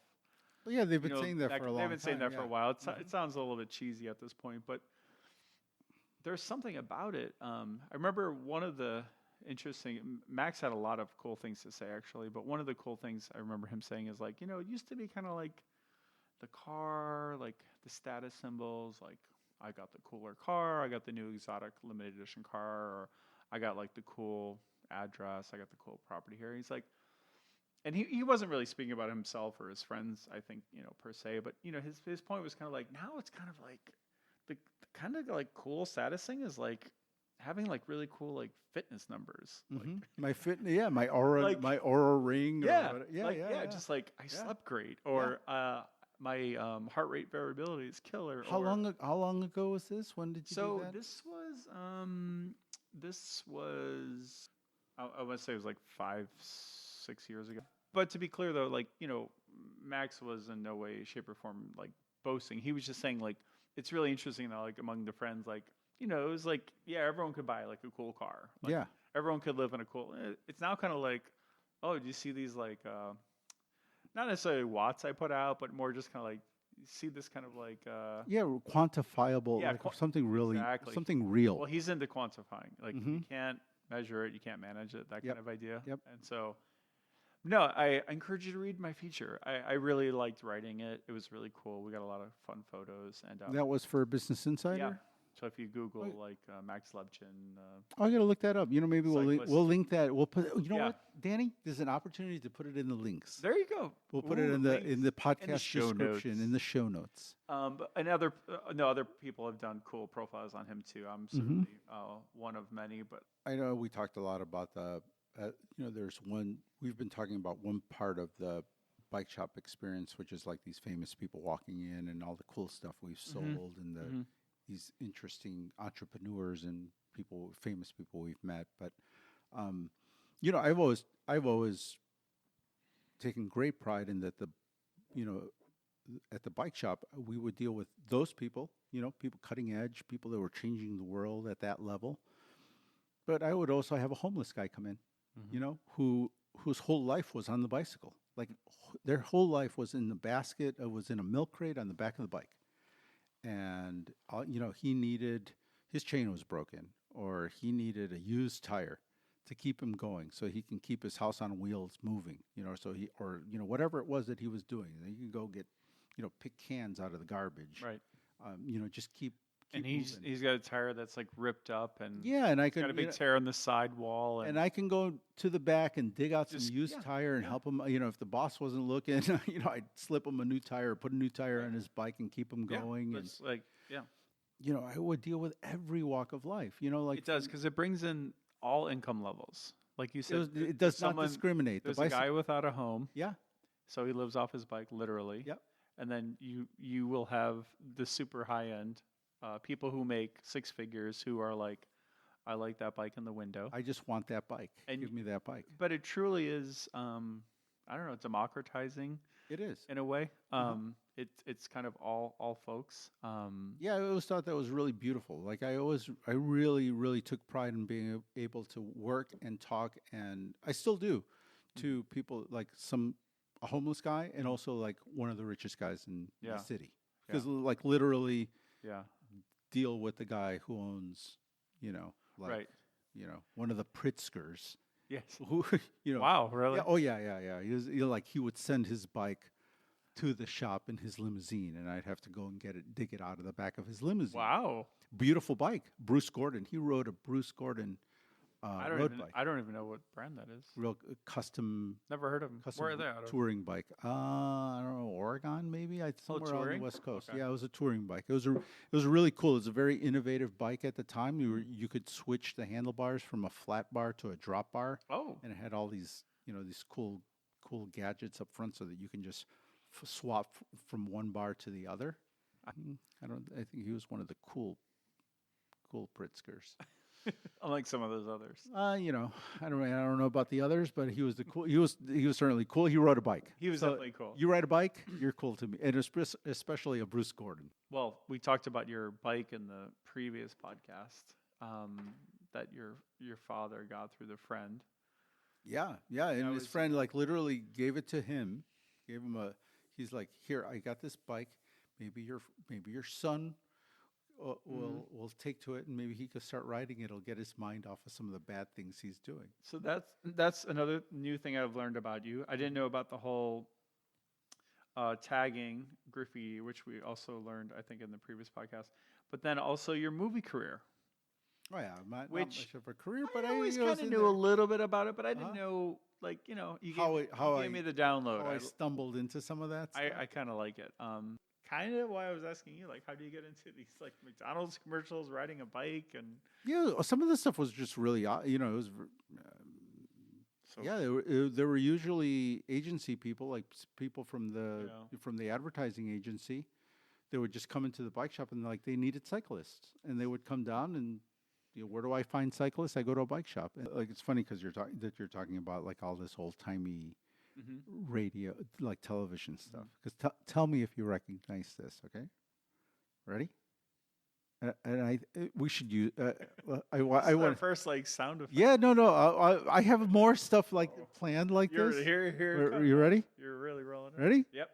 Well, yeah, they've been saying that for a long time. They've been saying that for a while. Mm-hmm. It sounds a little bit cheesy at this point, but there's something about it. I remember one of the interesting, Max had a lot of cool things to say actually, but one of the cool things I remember him saying is like, it used to be kind of like the car, like the status symbols, like I got the cooler car, I got the new exotic limited edition car, or I got like the cool address, I got the cool property here. He's like, and he wasn't really speaking about himself or his friends, I think, per se, but his point was kind of like, now it's kind of like the kind of like cool status thing is like having like really cool like fitness numbers. Mm-hmm. My my aura, Like- my aura ring. Yeah, or yeah, just like I slept great, or my heart rate variability is killer. How or, long ago was this? When did you do So that? this was I want to say it was like 5-6 years ago. But to be clear though, like Max was in no way, shape, or form like boasting. He was just saying like it's really interesting that like among the friends, like it was like everyone could buy like a cool car. Like, Yeah. everyone could live in a cool. It's now kind of like, oh, do you see these like not necessarily watts I put out, but more just kind of like see this kind of like Yeah, quantifiable, Yeah, like something really, exactly. something real. well, he's into quantifying. Like you Mhm. can't measure it, you can't manage it, that Yep. kind of idea. Yep. And so, no, I encourage you to read my feature. I really liked writing it. It was really cool. We got a lot of fun photos and That was for Business Insider. yeah. So if you Google Oh. like Max Levchin, I gotta look that up. You know, maybe Cyclist. we'll link that. We'll put. You know Yeah. what, Danny? There's an opportunity to put it in the links. there you go. We'll put it Ooh, in links. the podcast show description notes. in the show notes. But and other no other people have done cool profiles on him too. I'm certainly one of many, but I know we talked a lot about the. You know, there's one. We've been talking about one part of the bike shop experience, which is like these famous people walking in and all the cool stuff we've sold and the these interesting entrepreneurs and people, famous people we've met. But you know, I've always taken great pride in that you know, at the bike shop we would deal with those people, you know, people cutting edge, people that were changing the world at that level. But I would also have a homeless guy come in, you know, whose whole life was on the bicycle. Like their whole life was in the basket, was in a milk crate on the back of the bike. And you know, he needed, his chain was broken, or he needed a used tire to keep him going, so he can keep his house on wheels moving. You know, so he, or you know, whatever it was that he was doing, he could go get, you know, pick cans out of the garbage. right. You know, just keep And moving. he's got a tire that's like ripped up and Yeah, and I he's could got a you big know, tear in the sidewall and I can go to the back and dig out some Just- used yeah, tire and yeah. help him. You know, if the boss wasn't looking, you know, I'd slip him a new tire, or put a new tire on his bike and keep him yeah, going. And that's like yeah, you know, I would deal with every walk of life. You know, like it does because it brings in all income levels. Like you said, it does not someone- discriminate. there's a guy without a home, Yeah. so he lives off his bike literally. Yep. And then you will have the super high end people who make six figures who are like, I like that bike in the window. I just want that bike. And Give me that bike. But it truly is, I don't know, democratizing It is. in a way. It's kind of all folks. Yeah, I always thought that was really beautiful. Like I really took pride in being able to work and talk, and I still do, to people like a homeless guy, and also like one of the richest guys in Yeah. the city, because like literally Yeah. deal with the guy who owns, you know, like Right. you know, one of the Pritzkers, Yes. who you know. Wow. Really? Yeah, oh yeah. He would send his bike to the shop in his limousine, and I'd have to go and dig it out of the back of his limousine. Wow. Beautiful bike, Bruce Gordon. He rode a Bruce Gordon road bike, I don't even know what brand that is. real custom Never heard of them. Where are they out of? touring bike. I don't know, Oregon maybe. Somewhere on the touring? West Coast. Okay. Yeah, it was a touring bike. It was really cool. It was a very innovative bike at the time. You could switch the handlebars from a flat bar to a drop bar. Oh. And it had all these, you know, these cool gadgets up front, so that you can just swap from one bar to the other. I think he was one of the cool Pritzkers. Unlike some of those others. You know, I don't know about the others, but he was he was certainly cool. He rode a bike. He was So definitely cool. You ride a bike, you're cool to me, and especially a Bruce Gordon. Well, we talked about your bike in the previous podcast. That your father got through the friend. Yeah, and That his was- friend like literally gave it to him. Gave him he's like, here, I got this bike. Maybe your son will take to it, and maybe he could start riding it. It'll get his mind off of some of the bad things he's doing. So that's another new thing I've learned about you. I didn't know about the whole tagging graffiti, which we also learned, I think, in the previous podcast. But then also your movie career. Oh yeah, not Which- much of a career, but I always you know, kind of it's in knew a there. little bit about it, but I didn't Uh-huh. know, like, you know, you How gave me the download. How I stumbled into some of that. stuff. I kind of like it. Kind of why I was asking you, like, how do you get into these like McDonald's commercials, riding a bike, and Yeah, some of the stuff was just really, you know, it was. so Yeah, there were usually agency people, like people from Yeah. from the advertising agency. They would just come into the bike shop and like they needed cyclists, and they would come down and, you know, where do I find cyclists? I go to a bike shop. And, like it's funny because you're talking about like all this old timey Mhm. radio, like television stuff. Because tell me if you recognize this, okay? Ready? And we should use. I This is our want. first like sound effect. Yeah, no. I have more stuff like planned like You're this. here. Are you ready? You're really rolling. It. Ready? Yep.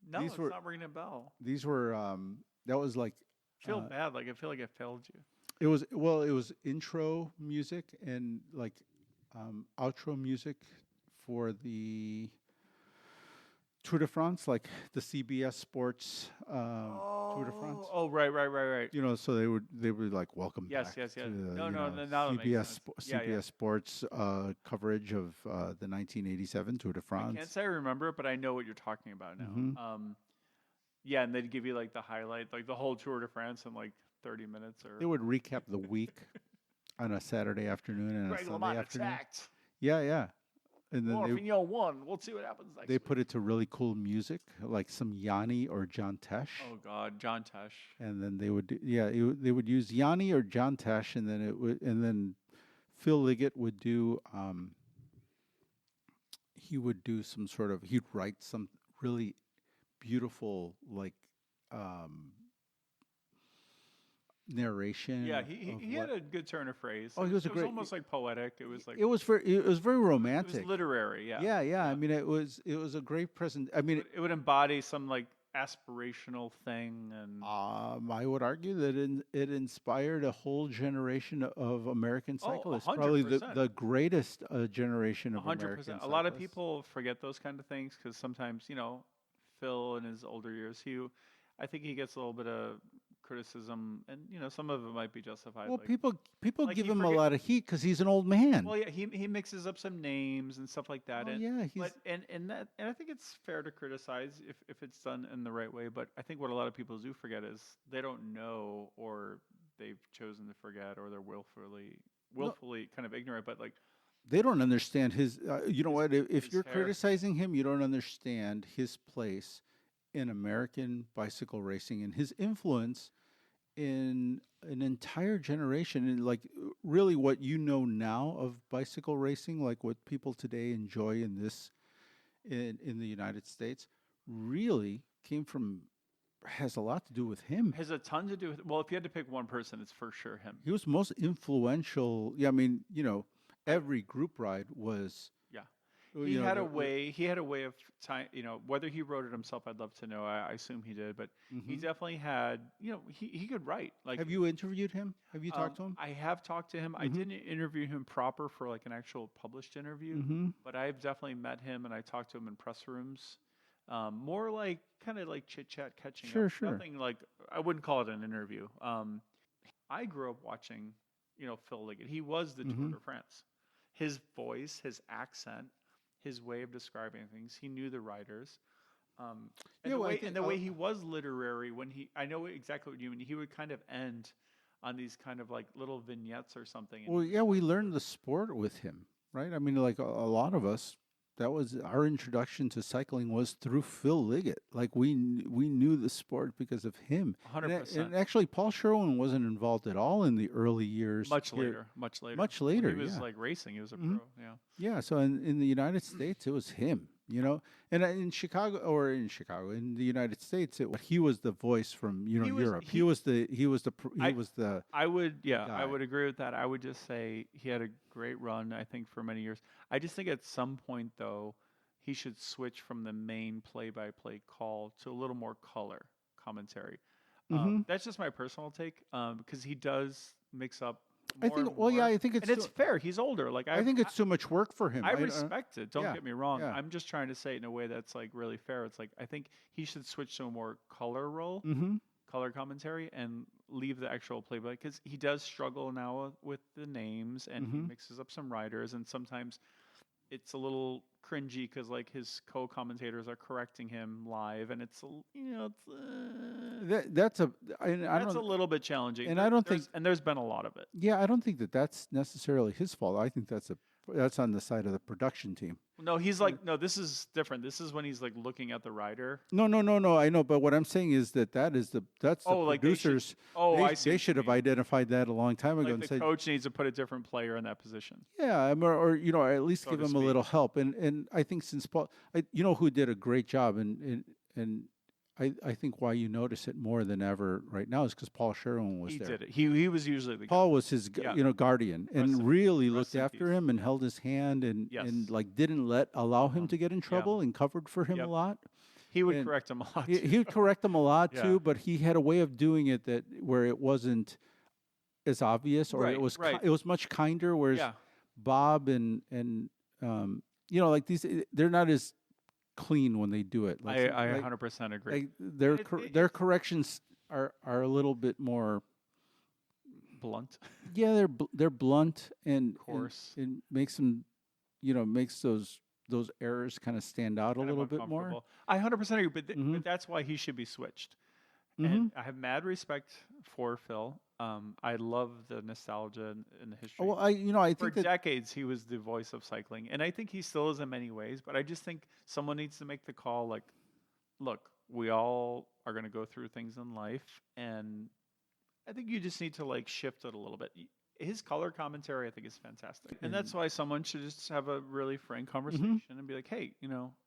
No, These it's were- not ringing a bell. These were that was like Feel uh, bad. Like I feel like I failed you. it was intro music and like outro music for the Tour de France, like the CBS Sports Tour de France. Oh, right. You know, so they would like welcome Yes, back yes. to No, you no, know, now that makes CBS sense. CBS Yeah. Sports coverage of the 1987 Tour de I France. can't say I remember it, but I know what you're talking about now. Mhm. Yeah, and they'd give you like the highlight, like the whole Tour de France in like 30 minutes or. They would recap the week on a Saturday afternoon and a Greg Sunday LeMond afternoon. attacked. Yeah. And then Morphine won. We'll see what happens next they week. put it to really cool music, like some Yanni or John Tesh. Oh God, John Tesh. And then they would they would use Yanni or John Tesh, and then Phil Liggett would do he would do some sort of he'd write some really beautiful like narration. Yeah, of he had a good turn of phrase. Oh, It he was a it great- almost like poetic. It was like it was very it romantic. was literary. Yeah. Yeah. I mean, it was a great present. I mean, It would embody some like aspirational thing and I would argue that it inspired a whole generation of American Oh, cyclists. Probably 100%. the greatest generation of 100%. American A lot of cyclists. people forget those kind of things because sometimes, Phil in his older years, I think he gets a little bit of criticism, and some of it might be justified. Well, like, people like give he him a forget- lot of heat because he's an old man. well, yeah, he mixes up some names and stuff like that. Oh, and, yeah, he's but and I think it's fair to criticize if it's done in the right way. But I think what a lot of people do forget is they don't know, or they've chosen to forget, or they're willfully kind of ignorant. But like, they don't understand his. You know what? If his you're hair. criticizing him, you don't understand his place in American bicycle racing and his influence in an entire generation, and like really what you know now of bicycle racing, like what people today enjoy in the United States, really has a lot to do with him. has a ton to do with. Well, if you had to pick one person, it's for sure him. He was most influential. Yeah, I mean, every group ride was. Yeah. you He know, had a the- way. He had a way of time. Whether he wrote it himself, I'd love to know. I assume he did, but he Mhm. definitely had. He could write. Like, Have you interviewed him? Have you talked to him? I have talked to him. I Mhm. didn't interview him proper for like an actual published interview, Mm-hmm. but I've definitely met him and I talked to him in press rooms. More like kind of like chit chat, catching Sure, up. sure. Nothing like I wouldn't call it an interview. I grew up watching, Phil Liggett. He was the Tour Mhm. de France. His voice, his accent, his way of describing things. He knew the writers. And Yeah, the well, I way, think and the way I'll- he was literary when I know exactly what you mean. He would kind of end on these kind of like little vignettes or something. and Well, he yeah, was we like- learned the sport with him, right? I mean, like a lot of us, that was our introduction to cycling was through Phil Liggett. Like we knew the sport because of him. And 100%. actually, Paul Sherwin wasn't involved at all in the early years. Much here. later. Much later. Much When later, He was yeah. like racing. He was a Mhm. pro. Yeah. Yeah, so in the United States, it was him. And in in the United States, he was the voice from He was- Europe. he- He was the I would, I guy. would agree with that. I would just say he had a great run, I think, for many years. I just think at some point, though, he should switch from the main play-by-play call to a little more color commentary. Mhm. That's just my personal take, because he does mix up. I more think. and Well, yeah, more. I think it's. and it's too, fair. He's older. Like I think it's too much work for him. I don't- respect it. Don't yeah, get me wrong. yeah. I'm just trying to say it in a way that's like really fair. It's like I think he should switch to a more color role, Mhm. color commentary, and leave the actual play-by because he does struggle now with the names and he Mhm. mixes up some writers and sometimes it's a little cringy because like his co-commentators are correcting him live and it's That's a. I that's a don't. little bit challenging. and I don't There's- and there's been a lot of it. Yeah, I don't think that's necessarily his fault. I think that's on the side of the production team. No, he's like no. This is different. This is when he's like looking at the writer. No. I know, but what I'm saying is that's the Oh, like they should- producers. Oh, they, I see. they what should you have mean. identified that a long time ago Like and the said, coach needs to put a different player in that position. yeah, or at least So give to him a speak. little help. And I think since Paul, who did a great job, and I think why you notice it more than ever right now is because Paul Sherwin was He there. did it. He was usually the guy. Paul was his Yeah. guardian, Rest and in- really rest looked in after peace. him and held his hand and Yes. like didn't allow him Uh-huh. to get in trouble and covered for him Yep. a lot. He would and correct him a lot. He, too. he would correct them a lot Yeah. too, but he had a way of doing it that where it wasn't as obvious, or Right, it was right. it was much kinder. Whereas Yeah. Bob and like these, they're not as clean when they do it. I 100% agree. like their It- corrections are a little bit more. Blunt. Yeah, they're blunt and Coarse. It makes them, makes those errors kind of stand out a Kind of little bit more. uncomfortable. I 100% agree, but, Mhm. but that's why he should be switched. Mhm. And I have mad respect for Phil. I love the nostalgia and the history. Well, I For think that decades, he was the voice of cycling, and I think he still is in many ways. But I just think someone needs to make the call. Like, look, we all are going to go through things in life, and I think you just need to like shift it a little bit. His color commentary, I think, is fantastic, and that's why someone should just have a really frank conversation and be like, "Hey,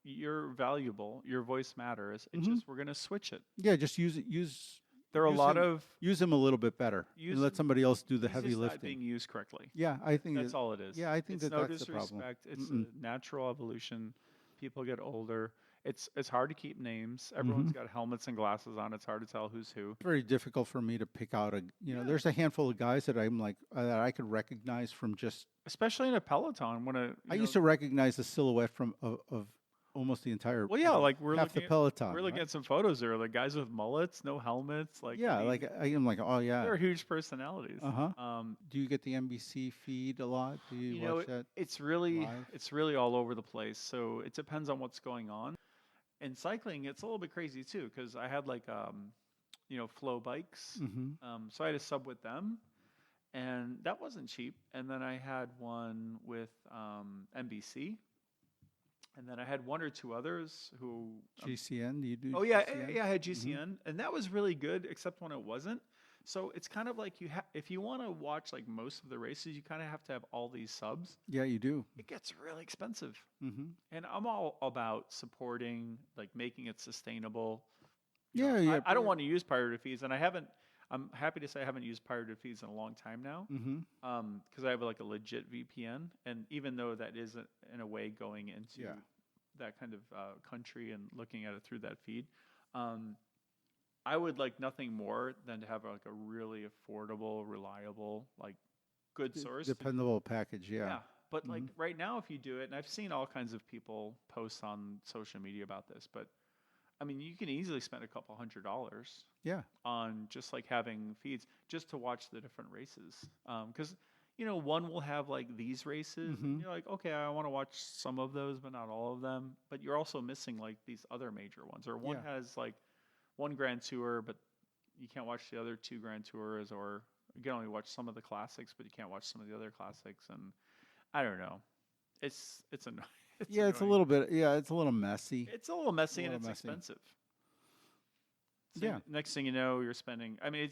you're valuable. Your voice matters. It's just we're going to switch it." yeah, just use There are a use lot him- of use them a little bit better Use and let him- somebody else do the he's heavy just not lifting. being used correctly. Yeah, I think That's all it is. Yeah, I think it's that no that's the problem. disrespect. It's Mm-mm. a natural evolution. People get older. It's hard to keep names. Mm-hmm. Everyone's got helmets and glasses on. It's hard to tell who's who. Very difficult for me to pick out there's a handful of guys that I'm like that I could recognize from just. Especially in a peloton, when I used to recognize the silhouette of almost the entire. Well, yeah, like we're half looking the peloton. We're looking right? at some photos there, like guys with mullets, no helmets. Like Yeah, I mean, like I am like, oh yeah. they're huge personalities. Uh-huh. Do you get the NBC feed a lot? Do you watch that? It's really live? all over the place. So it depends on what's going on. In cycling, it's a little bit crazy too, because I had like Flow bikes. Mm-hmm. So I had a sub with them, and that wasn't cheap. And then I had one with NBC, and then I had one or two others who. GCN? Do you do? Oh yeah, GCN? yeah, I had GCN, and that was really good, except when it wasn't. So it's kind of like if you want to watch like most of the races, you kind of have to have all these subs. Yeah, you do. It gets really expensive, Mm-hmm. and I'm all about supporting, like making it sustainable. Yeah, yeah. I don't want to use pirated feeds, and I haven't. I'm happy to say I haven't used pirated feeds in a long time now, Mm-hmm. because I have like a legit VPN, and even though that is in a way going into Yeah. that kind of country and looking at it through that feed, I would like nothing more than to have like a really affordable, reliable, like good source. Dependable package. Yeah. But like right now, if you do it, and I've seen all kinds of people post on social media about this, but I mean, you can easily spend a couple $100 Yeah. on just like having feeds just to watch the different races. Because one will have like these races, and you're like, okay, I want to watch some of those, but not all of them. But you're also missing like these other major ones, or one Yeah. has like one Grand Tour, but you can't watch the other two Grand Tours, or you can only watch some of the classics, but you can't watch some of the other classics. And I don't know. It's annoying. Yeah, it's a little bit. Yeah, it's a little messy. It's a little messy and little it's messy. expensive. So Yeah. Next thing you know, you're spending. I mean,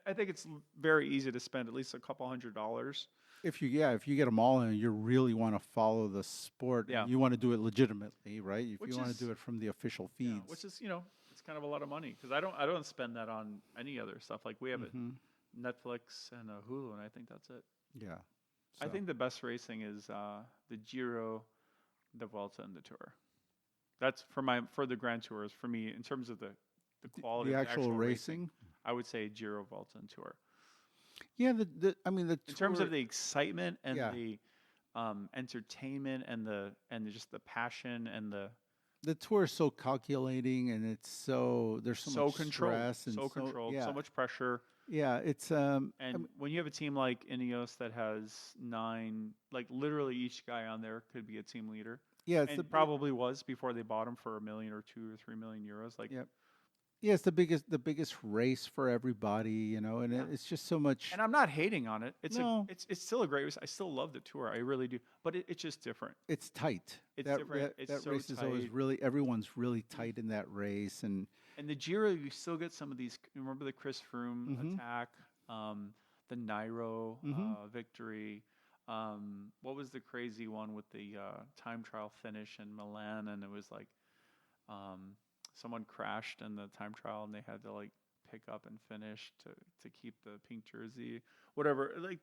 I think it's very easy to spend at least a couple $100s. If you get them all and you really want to follow the sport, Yeah. and you want to do it legitimately, right? If Which you want is- to do it from the official Yeah, feeds, which is it's kind of a lot of money, because I don't spend that on any other stuff. Like we have Mhm. a Netflix and a Hulu, and I think that's it. yeah. I So, think the best racing is the Giro, the Vuelta, and the Tour. That's for the Grand Tours for me in terms of the quality the of the actual racing. I would say Giro, Vuelta, and Tour. Yeah, I mean the In terms of tour- the excitement and Yeah. the entertainment and just the passion and the tour is so calculating and it's there's so much controlled, stress and so controlled, yeah, so much pressure. yeah, it's And when you have a team like Ineos that has 9, like literally each guy on there could be a team leader, yeah, it's and probably was before they bought him for €1 million or 2 or 3 million euros. Like, Yep. Yeah, it's the biggest race for everybody, and it's just so much. and I'm not hating on it. No. It's still a great race. I still love the tour. I really do. But it's just different. It's tight. It's that, different. That, It's that so race is always tight. really everyone's really tight in that race, and And the Giro, you still get some of these. Remember the Chris Froome Mhm. attack, the Nairo Mhm. victory. What was the crazy one with the time trial finish in Milan? And it was like someone crashed in the time trial and they had to like pick up and finish to keep the pink jersey, whatever. Like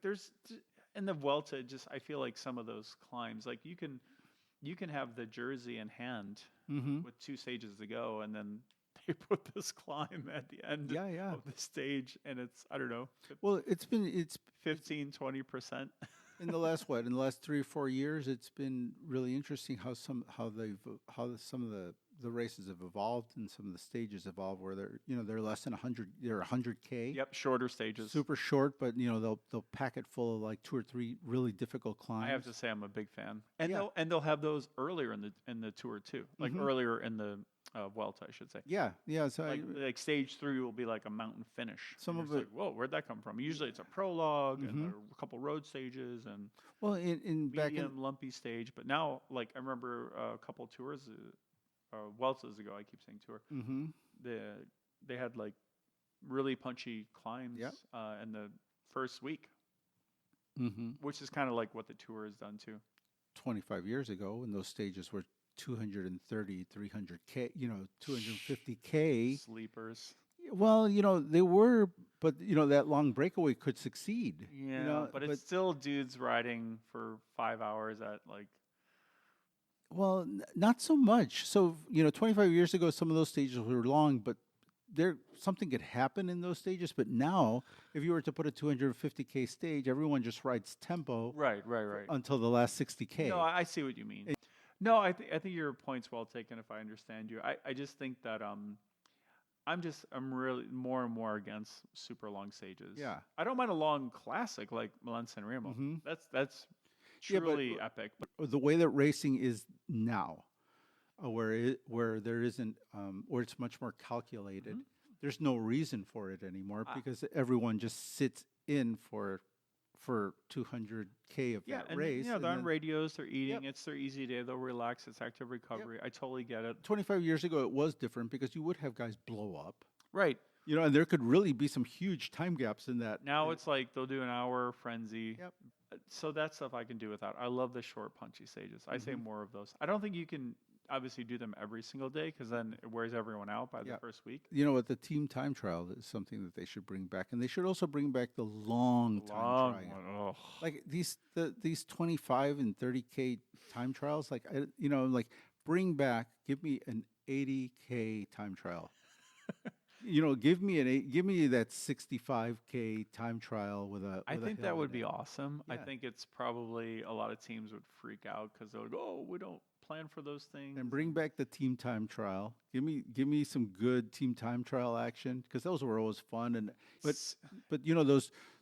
in the Vuelta, just I feel like some of those climbs, like you can have the jersey in hand Mm-hmm. with 2 stages to go, and then they put this climb at the end Yeah, yeah. of the stage, and it's I don't know, Well, it's 15-20%. in the last what in the last 3 or 4 years, it's been really interesting how some of the races have evolved and some of the stages evolved where they're less than 100, they're 100K. Yep, shorter stages. Super short, but they'll pack it full of like 2 or 3 really difficult climbs. I have to say I'm a big fan, and Yeah. they'll have those earlier in the tour too, like Mhm. earlier in the Vuelta, I should say. Yeah, yeah. So Like stage 3 will be like a mountain finish. Some And of you're it- just like, whoa, where'd that come from? Usually it's a prologue and Mhm. a couple road stages and well, in back medium in lumpy stage. But now, like I remember a couple tours, Vueltas ago, I keep saying tour. mm-hmm. They had like really punchy climbs Yep. in the first week, Mm-hmm. which is kind of like what the tour has done too. 25 years ago when those stages were 230, 300K, 250K. Sleepers. Well, they were, but that long breakaway could succeed. Yeah, but it's still dudes riding for 5 hours at like. Well, not so much. So, 25 years ago, some of those stages were long, but something could happen in those stages. But now, if you were to put a 250K stage, everyone just rides tempo Right. until the last 60K. No, I see what you mean. No, I think your point's well taken. If I understand you, I just think that I'm really more and more against super long stages. Yeah. I don't mind a long classic like Milan San Remo. Mhm. That's Yeah, but- truly epic. But The way that racing is now, where there isn't, where it's much more calculated. Mhm. There's no reason for it anymore Ah. because everyone just sits in for 200K of yeah, that and race. they're and on then radios. They're eating. It's their easy day. They'll relax. It's active recovery. I totally get it. 25 years ago, it was different because you would have guys blow up, Right and there could really be some huge time gaps in that. now, it's like they'll do an hour frenzy. Yep. So that stuff I can do without. I love the short, punchy stages. I say Mhm. more of those. I don't think you can obviously do them every single day because then it wears everyone out by the Yeah. first week. You know what? The team time trial is something that they should bring back, and they should also bring back the long time Long trial. one. Oh. Like these 25 and 30K time trials. Like bring back. Give me an 80K time trial. Give me that 65K time trial with a. I with a think that hill would in be it. awesome. I Yeah. think it's probably a lot of teams would freak out because they're like, "Oh, we don't plan for those things." And bring back the team time trial. Give me some good team time trial action because those were always fun. And S- but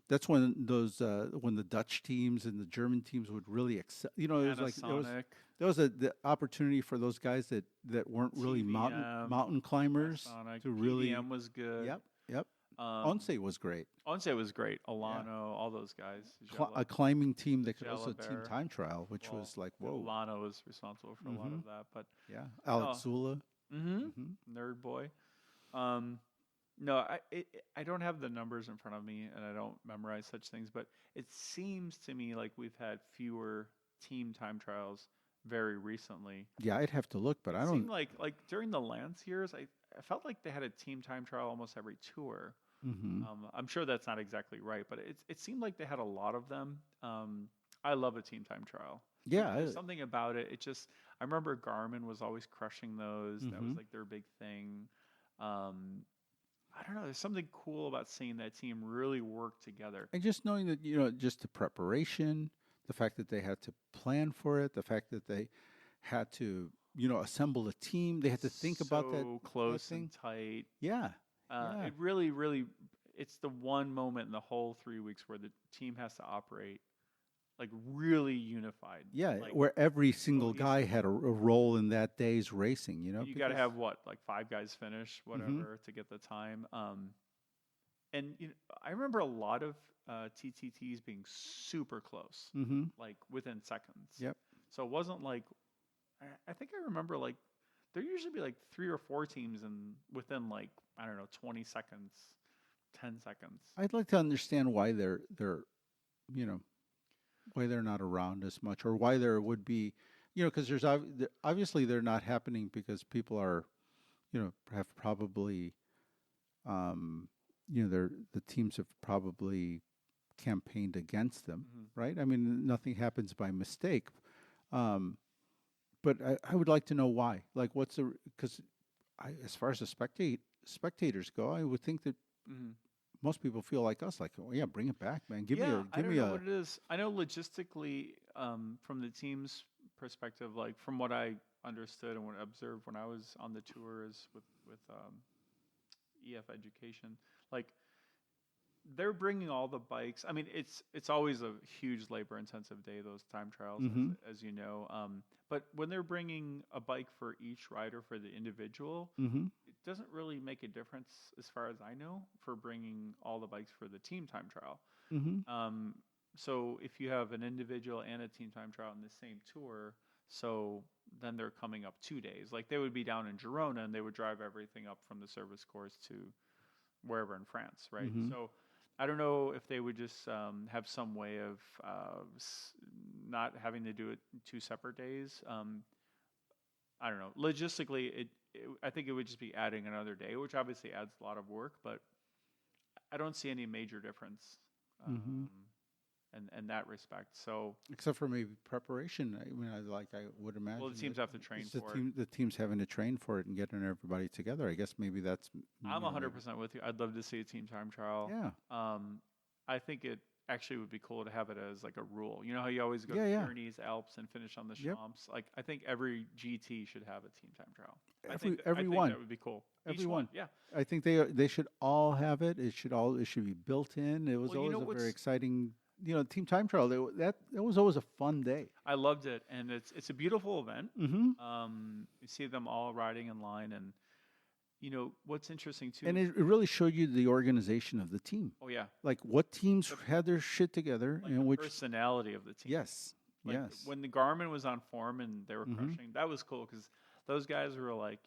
that's when the Dutch teams and the German teams would really excel. It was like Panasonic, there was the opportunity for those guys that weren't really TVM, mountain climbers Panasonic, to really. PDM was good. Yep. Um, Once was great. Once was great. Alano, all those guys. A climbing team that could also team Jalabert. time trial, which Well, was like whoa. Alano was responsible for a lot of that, but Yeah, Alex Zula. mm-hmm. Nerd boy. No, I don't have the numbers in front of me, and I don't memorize such things. But it seems to me like we've had fewer team time trials very recently. Yeah, I'd have to look, but I It don't. seemed like during the Lance years, I felt like they had a team time trial almost every tour. Mhm. I'm sure that's not exactly right, but it seemed like they had a lot of them. I love a team time trial. Yeah, There's something about it. I remember Garmin was always crushing those. That was Mhm. like their big thing. I don't know. There's something cool about seeing that team really work together. and just knowing that just the preparation, the fact that they had to plan for it, the fact that they had to assemble a team, they had to think about that. So close thing. and tight. Yeah, yeah. It really, really, it's the one moment in the whole 3 weeks where the team has to operate like really unified. Yeah, Like, where every single cohesive. guy had a role in that day's racing. you got to because- have what, like 5 guys finish, Mm-hmm. whatever, to get the time. And I remember a lot of TTTs being super close, Mhm. like within seconds. Yep. So it wasn't like, I think I remember like there usually be like 3 or 4 teams and within like, I don't know, 20 seconds, 10 seconds. I'd like to understand why they're why they're not around as much, or why there would be, because obviously they're not happening because people are have probably, the teams have probably campaigned against them, right? I mean, nothing happens by mistake. But I would like to know why. Like, what's the, because as far as the spectators go, I would think that Mm-hmm. most people feel like us, like, oh yeah, bring it back, man. Give me I give don't me know a, what it is. I know logistically, from the team's perspective, like from what I understood and what I observed when I was on the tours with EF Education, like they're bringing all the bikes. I mean, it's always a huge labor intensive day, those time trials, Mhm. as you know. But when they're bringing a bike for each rider for the individual, mm-hmm, it doesn't really make a difference as far as I know for bringing all the bikes for the team time trial. mm-hmm, So if you have an individual and a team time trial in the same tour, so then they're coming up 2 days. Like they would be down in Girona and they would drive everything up from the service course to wherever in France, right? Mhm. So I don't know if they would just have some way of not having to do it 2 separate days. I don't know. Logistically, I think it would just be adding another day, which obviously adds a lot of work, but I don't see any major difference Mhm. in that respect. So, Except for maybe preparation. I mean, I would imagine. well, the teams that have to train it's for it. the teams having to train for it and getting everybody together. I guess maybe that's. I'm maybe- 100% with you. I'd love to see a team time trial. Yeah. I think it actually would be cool to have it as like a rule. You know how you always go Yeah, to yeah. Pyrenees, Alps, and finish on the Yep. Champs? Like, I think every GT should have a team time trial. I Every- think everyone. that would be cool. Each Everyone. one, yeah. I think they should all have it. It should be built in. It was Well, you always know a very what's- exciting, team time trial. That was always a fun day. I loved it, and it's a beautiful event. Mm-hmm. You see them all riding in line, and what's interesting too. And it really showed you the organization of the team, oh yeah, like what teams had their shit together, like and the which personality of the team. yes, Like, yes, when the Garmin was on form and they were Mhm. crushing, that was cool because those guys were like,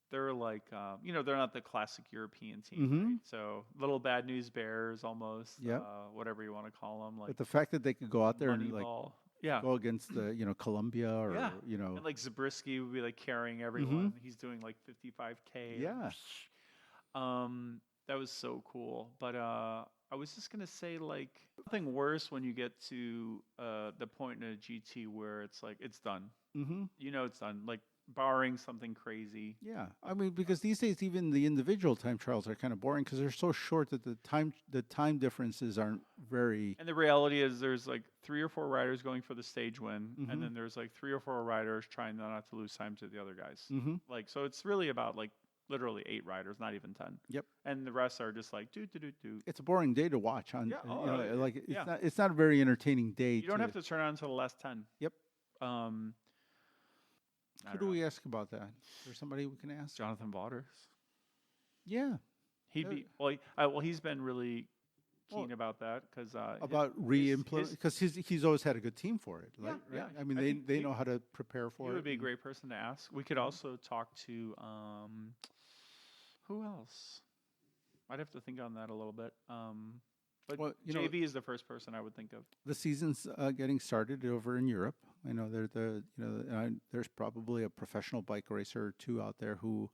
they're like, they're not the classic European team, Mhm. right? So little bad news bears almost, Yep. whatever you want to call them, like but the fact that they could go out there and like Moneyball. Yeah. go against the Colombia or Yeah. you know And like Zabriskie would be like carrying everyone. He's doing like 55K. Yeah. That was so cool. But I was just gonna say like nothing worse when you get to the point in a GT where it's like it's done. mm-hmm. It's done. Like barring something crazy. Yeah, I mean, because these days even the individual time trials are kind of boring because they're so short that the time differences aren't very. And the reality is there's like 3 or 4 riders going for the stage win, Mhm. and then there's like 3 or 4 riders trying not to lose time to the other guys. Mm-hmm. Like so it's really about like literally 8 riders, not even 10. Yep. And the rest are just like do. It's a boring day to watch on. Yeah, Like it's yeah. not a very entertaining day. You don't have to turn on until the last 10. Yep. I Who don't do we know. ask about that? Is there somebody we can ask? Jonathan Waters. Yeah, He'd Uh, be he's been really keen about that because about re-implement because he's always had a good team for it. Yeah, Right? yeah. I mean, I they think he- know how to prepare for he it. would be a and- great person to ask. We could also talk to who else? I'd have to think on that a little bit. But Well, JV is the first person I would think of. The season's getting started over in Europe. I know there's probably a professional bike racer or two out there who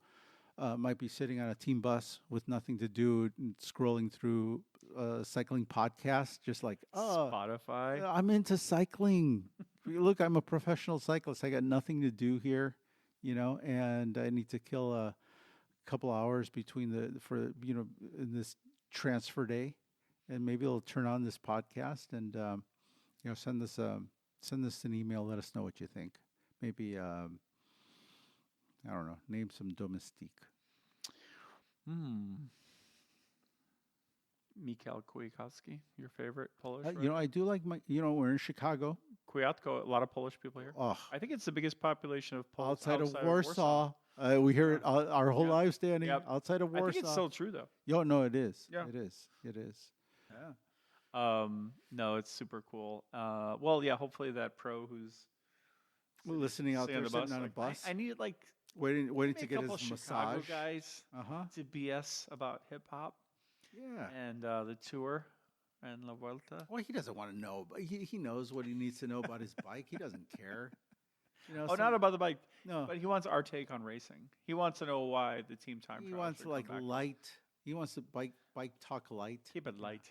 might be sitting on a team bus with nothing to do and scrolling through cycling podcasts, just like, oh, Spotify. I'm into cycling. Look, I'm a professional cyclist. I got nothing to do here, and I need to kill a couple hours between in this transfer day, and maybe I'll turn on this podcast and send us an email. Let us know what you think. Maybe I don't know. Name some domestique. Mikhail Kwiatkowski, your favorite Polish? I do like we're in Chicago. Kwiatkowski, a lot of Polish people here. Oh, I think it's the biggest population of Poles outside of Warsaw. We hear it our whole Yeah. lives, Danny. Yep. Outside of I Warsaw. think it's still true though. No, it is. Yeah. It is. It is. No, it's super cool. Well, yeah, hopefully that pro who's Listening out sitting there, on sitting on a like, bus, I need like waiting maybe to a get couple his Chicago massage. guys Uh-huh. to BS about hip hop Yeah. and the tour and La Vuelta. Well, he doesn't want to know, but he knows what he needs to know about his bike. He doesn't care. You know, Oh, not about the bike, no. but he wants our take on racing. He wants to know why the team time He trials wants should come like back. light. He wants to bike talk light. Keep it light,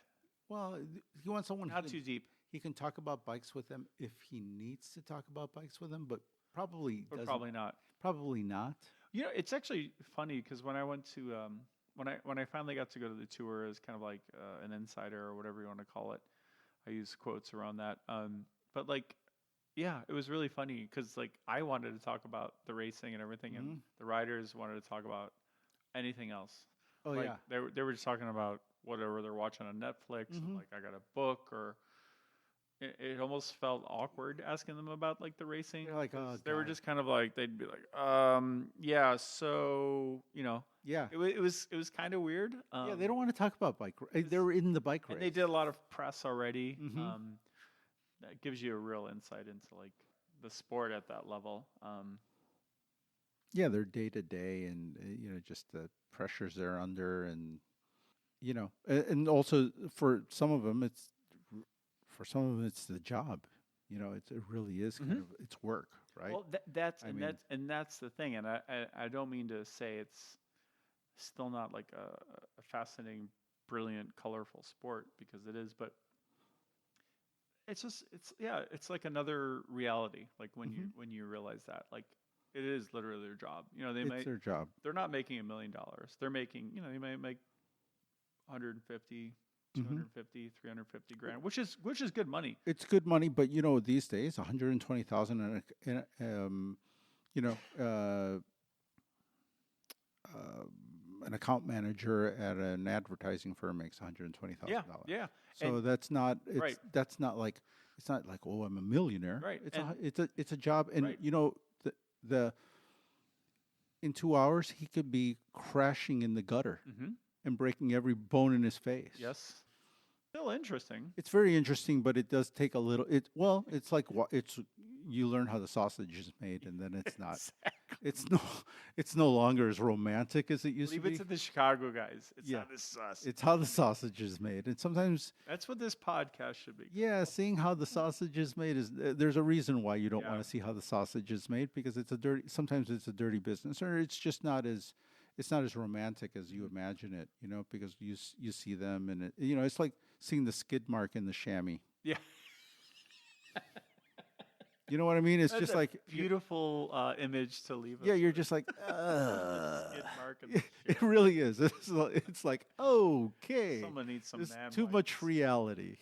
Well, he wants someone not who too deep, he can talk about bikes with them if he needs to talk about bikes with them, but probably but doesn't. probably not. Probably not. You know, it's actually funny because when I went to when I finally got to go to the tour as kind of like an insider or whatever you want to call it, I use quotes around that. But like, yeah, it was really funny because like I wanted to talk about the racing and everything, and the riders wanted to talk about anything else. Oh Like yeah. they were just talking about whatever they're watching on Netflix. And like I got a book, or it almost felt awkward asking them about like the racing. They're like, 'cause "Oh, they were God." just kind of like they'd be like, yeah, so you know, Yeah. it was kind of weird. Yeah, they don't want to talk about bike. They're in the bike race. and they did a lot of press already. Mhm. That gives you a real insight into like the sport at that level. Yeah, they're day to day, and you know, just the pressures they're under, and you know, and also for some of them, it's the job. You know, it really is kind of it's work, right? Well, that's I and mean- that's the thing, and I don't mean to say it's still not like a fascinating, brilliant, colorful sport because it is, but it's like another reality. Like when you realize that, like it is literally their job. You know, It's their job. they're not making $1 million. They're making, you know, they might make 150, 250, 350 grand, which is good money. It's good money, but you know, these days, 120,000 you know, an account manager at an advertising firm makes $120,000. Yeah. So And- that's not Right. that's not like it's not like, oh, I'm a millionaire. Right, It's a job, and Right. you know, the in 2 hours he could be crashing in the gutter and breaking every bone in his face. Yes. Still interesting. It's very interesting, but it does take a little. It's like it's you learn how the sausage is made, and then it's not. It's no longer as romantic as it used Leave to it be. to the Chicago guys. It's Yeah. not this us. It's how the sausage is made, and sometimes, That's what this podcast should be. yeah, seeing how the sausage is made is there's a reason why you don't Yeah. want to see how the sausage is made, because it's a dirty. Sometimes it's a dirty business, or it's just not as. It's not as romantic as you imagine it, you know, because you see them, and you know, it's like seeing the skid mark in the chamois. Yeah. You know what I mean? It's That's just a like beautiful image to leave. yeah, us you're with. just like, Skid mark and the it really is. It's like, okay, Someone needs some there's man too much wipes. reality.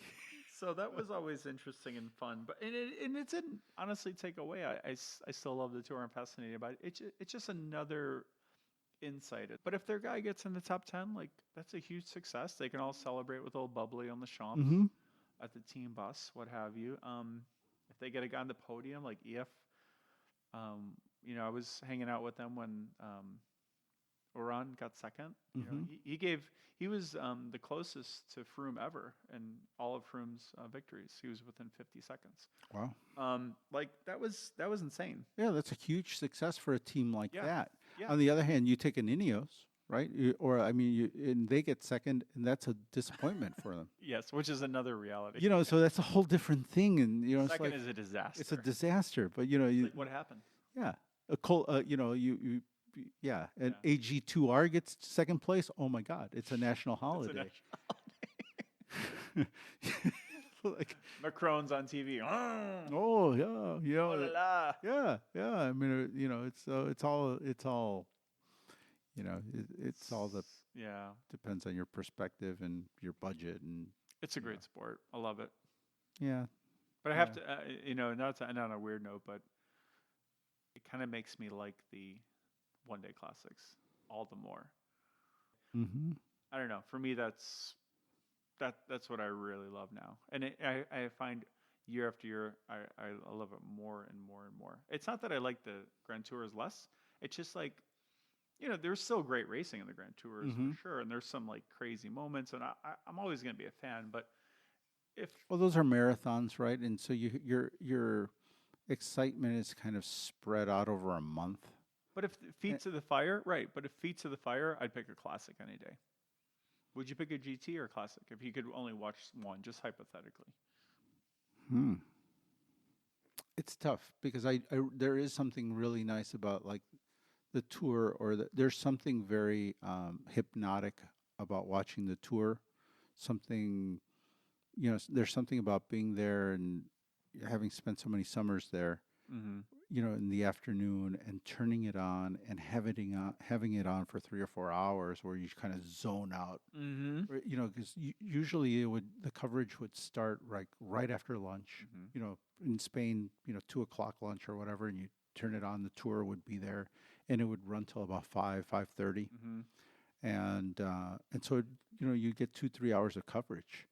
So that was always interesting and fun, but it didn't honestly take away. I still love the tour. I'm fascinated by it. It's just another insight. But if their guy gets in the top 10, like that's a huge success. They can all celebrate with old bubbly on the champs Mm-hmm. at the team bus, what have you. If they get a guy on the podium like EF, you know, I was hanging out with them when Oran got second. You know, he was the closest to Froome ever in all of Froome's victories. He was within 50 seconds. Wow. Like that was insane. Yeah, that's a huge success for a team like Yeah. that. Yeah. On the other hand, you take an Ineos, right? And they get second, and that's a disappointment for them. Yes, which is another reality. You know, so that's a whole different thing, and you know, Second it's like is a disaster. it's a disaster. But you know, Like, what happened? yeah, you know, yeah, an Yeah. AG2R gets second place. Oh my God, it's a national holiday. Like, Macron's on TV. oh yeah, you know, Oh la la. yeah. I mean, you know, it's all, you know, it's all the Yeah, depends on your perspective and your budget, and it's a great sport. I love it. yeah, But I have to, you know, not to end on a weird note, but it kind of makes me like the one-day classics all the more. mm-hmm. I don't know. For me, that's what I really love now, and I find year after year I love it more and more and more. It's not that I like the Grand Tours less. It's just like, you know, there's still great racing in the Grand Tours for sure, and there's some like crazy moments, and I'm always going to be a fan. But Well, those are marathons, right? And so your excitement is kind of spread out over a month. But if Feet to the Fire, right? But if Feet to the Fire, I'd pick a classic any day. Would you pick a GT or a classic if you could only watch one, just hypothetically? it's tough because there is something really nice about like the tour there's something very hypnotic about watching the tour. Something, there's something about being there and having spent so many summers there, Mm-hmm. in the afternoon and turning it on and having it on for 3 or 4 hours where you kind of zone out. Mm-hmm. Because usually the coverage would start right after lunch. Mm-hmm. In Spain, 2 o'clock lunch or whatever, and you turn it on. The tour would be there, and it would run till about 5:30, Mm-hmm. and so you get 2-3 hours of coverage,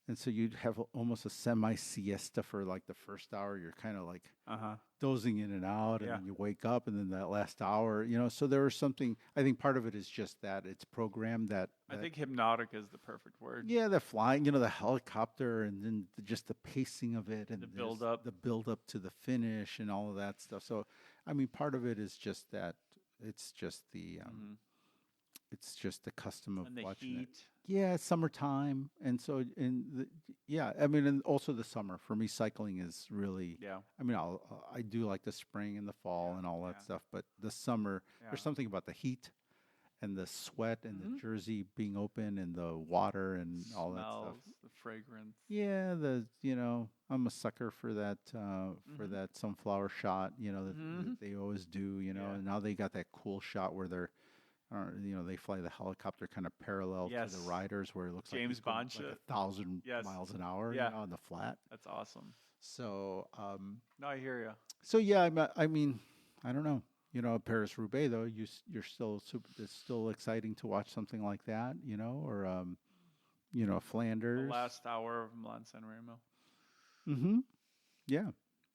and so you'd have almost a semi siesta for like the first hour. You're kind of like Uh-huh. dozing in and out, and Yeah. then you wake up, and then that last hour, so there was something. I think part of it is just that it's programmed I think hypnotic is the perfect word. yeah, the flying, the helicopter, and then just the pacing of it, and The there's build-up. the build up to the finish, and all of that stuff. So, I mean, part of it is just that it's just the Mm-hmm. it's just the custom of And the watching it. heat. Yeah, it's summertime, and so yeah, I mean, and also the summer for me, cycling is really. Yeah. I mean, I do like the spring and the fall Yeah, and all that yeah. stuff, but the summer, Yeah. there's something about the heat and the sweat and Mhm. the jersey being open and the water and all that stuff. Smells, the fragrance. Yeah, I'm a sucker for that Mhm. that sunflower shot, that Mhm. they always do, Yeah. and now they got that cool shot where they fly the helicopter kind of parallel to Yes. the riders where it looks like James he's going Bond like shit. 1,000 Yes. miles an hour, Yeah. on the flat. That's awesome. So, No, I hear you. so yeah, I mean, I don't know. Paris Roubaix though, you're still it's still exciting to watch something like that, or The Flanders. last hour of Milan San Remo. Mm-hmm. Yeah.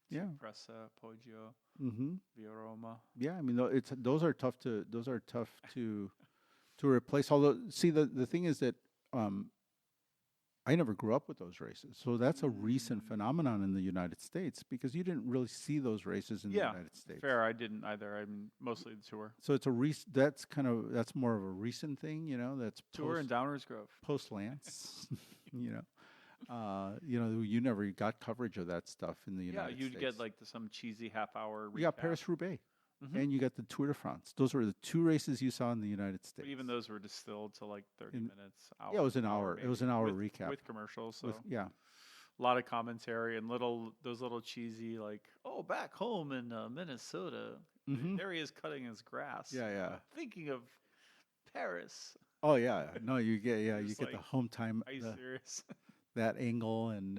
Yeah. Pressa, Poggio, Mm-hmm. Via Roma. Yeah. I mean, those are tough to replace. Although, see, the thing is that I never grew up with those races, so that's a recent phenomenon in the United States because you didn't really see those races in the Yeah, United States. Fair, I didn't either. I'm mostly the tour. So it's that's more of a recent thing, That's Tour in Downers Grove. post Lance, you never got coverage of that stuff in the Yeah, United you'd States. get like some cheesy half-hour recap. You got Paris Roubaix, Mhm. and you got the Tour de France. Those were the two races you saw in the United States. But even those were distilled to like 30 minutes. Hour, Yeah, it was an hour. It was an hour with, recap with commercials. So yeah. a lot of commentary and those little cheesy like, oh, back home in Minnesota, Mhm. there he is cutting his grass. Yeah, yeah. Thinking of Paris. Oh yeah, no, you get you Just get the like, home time Are you serious? that angle, and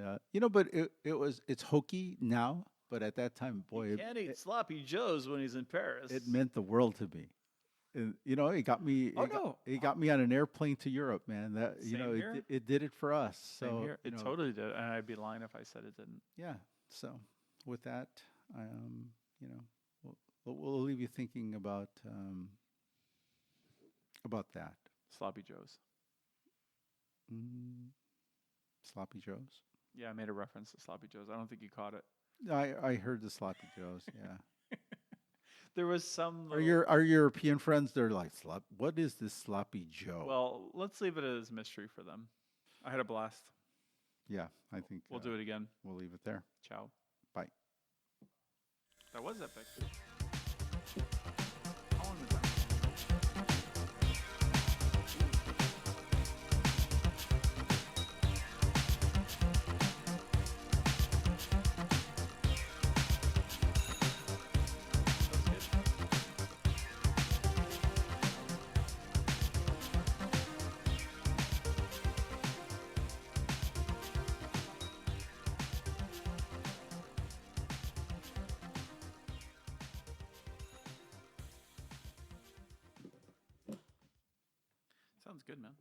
but it's hokey now, but at that time, boy, You can't eat sloppy joes when he's in Paris. it meant the world to me. And, it got me. Oh, no. It got me on an airplane to Europe, man. That Same here. it did it for us. Same So here. It totally did, and I'd be lying if I said it didn't. yeah. So with that, we'll leave you thinking about that. Sloppy joes. Mm, sloppy joes. Yeah, I made a reference to sloppy joes. I don't think you caught it. I heard the sloppy joes. Yeah. There was some. Our European friends, they're like, what is this sloppy Joe? Well, let's leave it as mystery for them. I had a blast. yeah, I think We'll do it again. We'll leave it there. Ciao. Bye. That was epic. How long was that? That's good. Sounds good, man.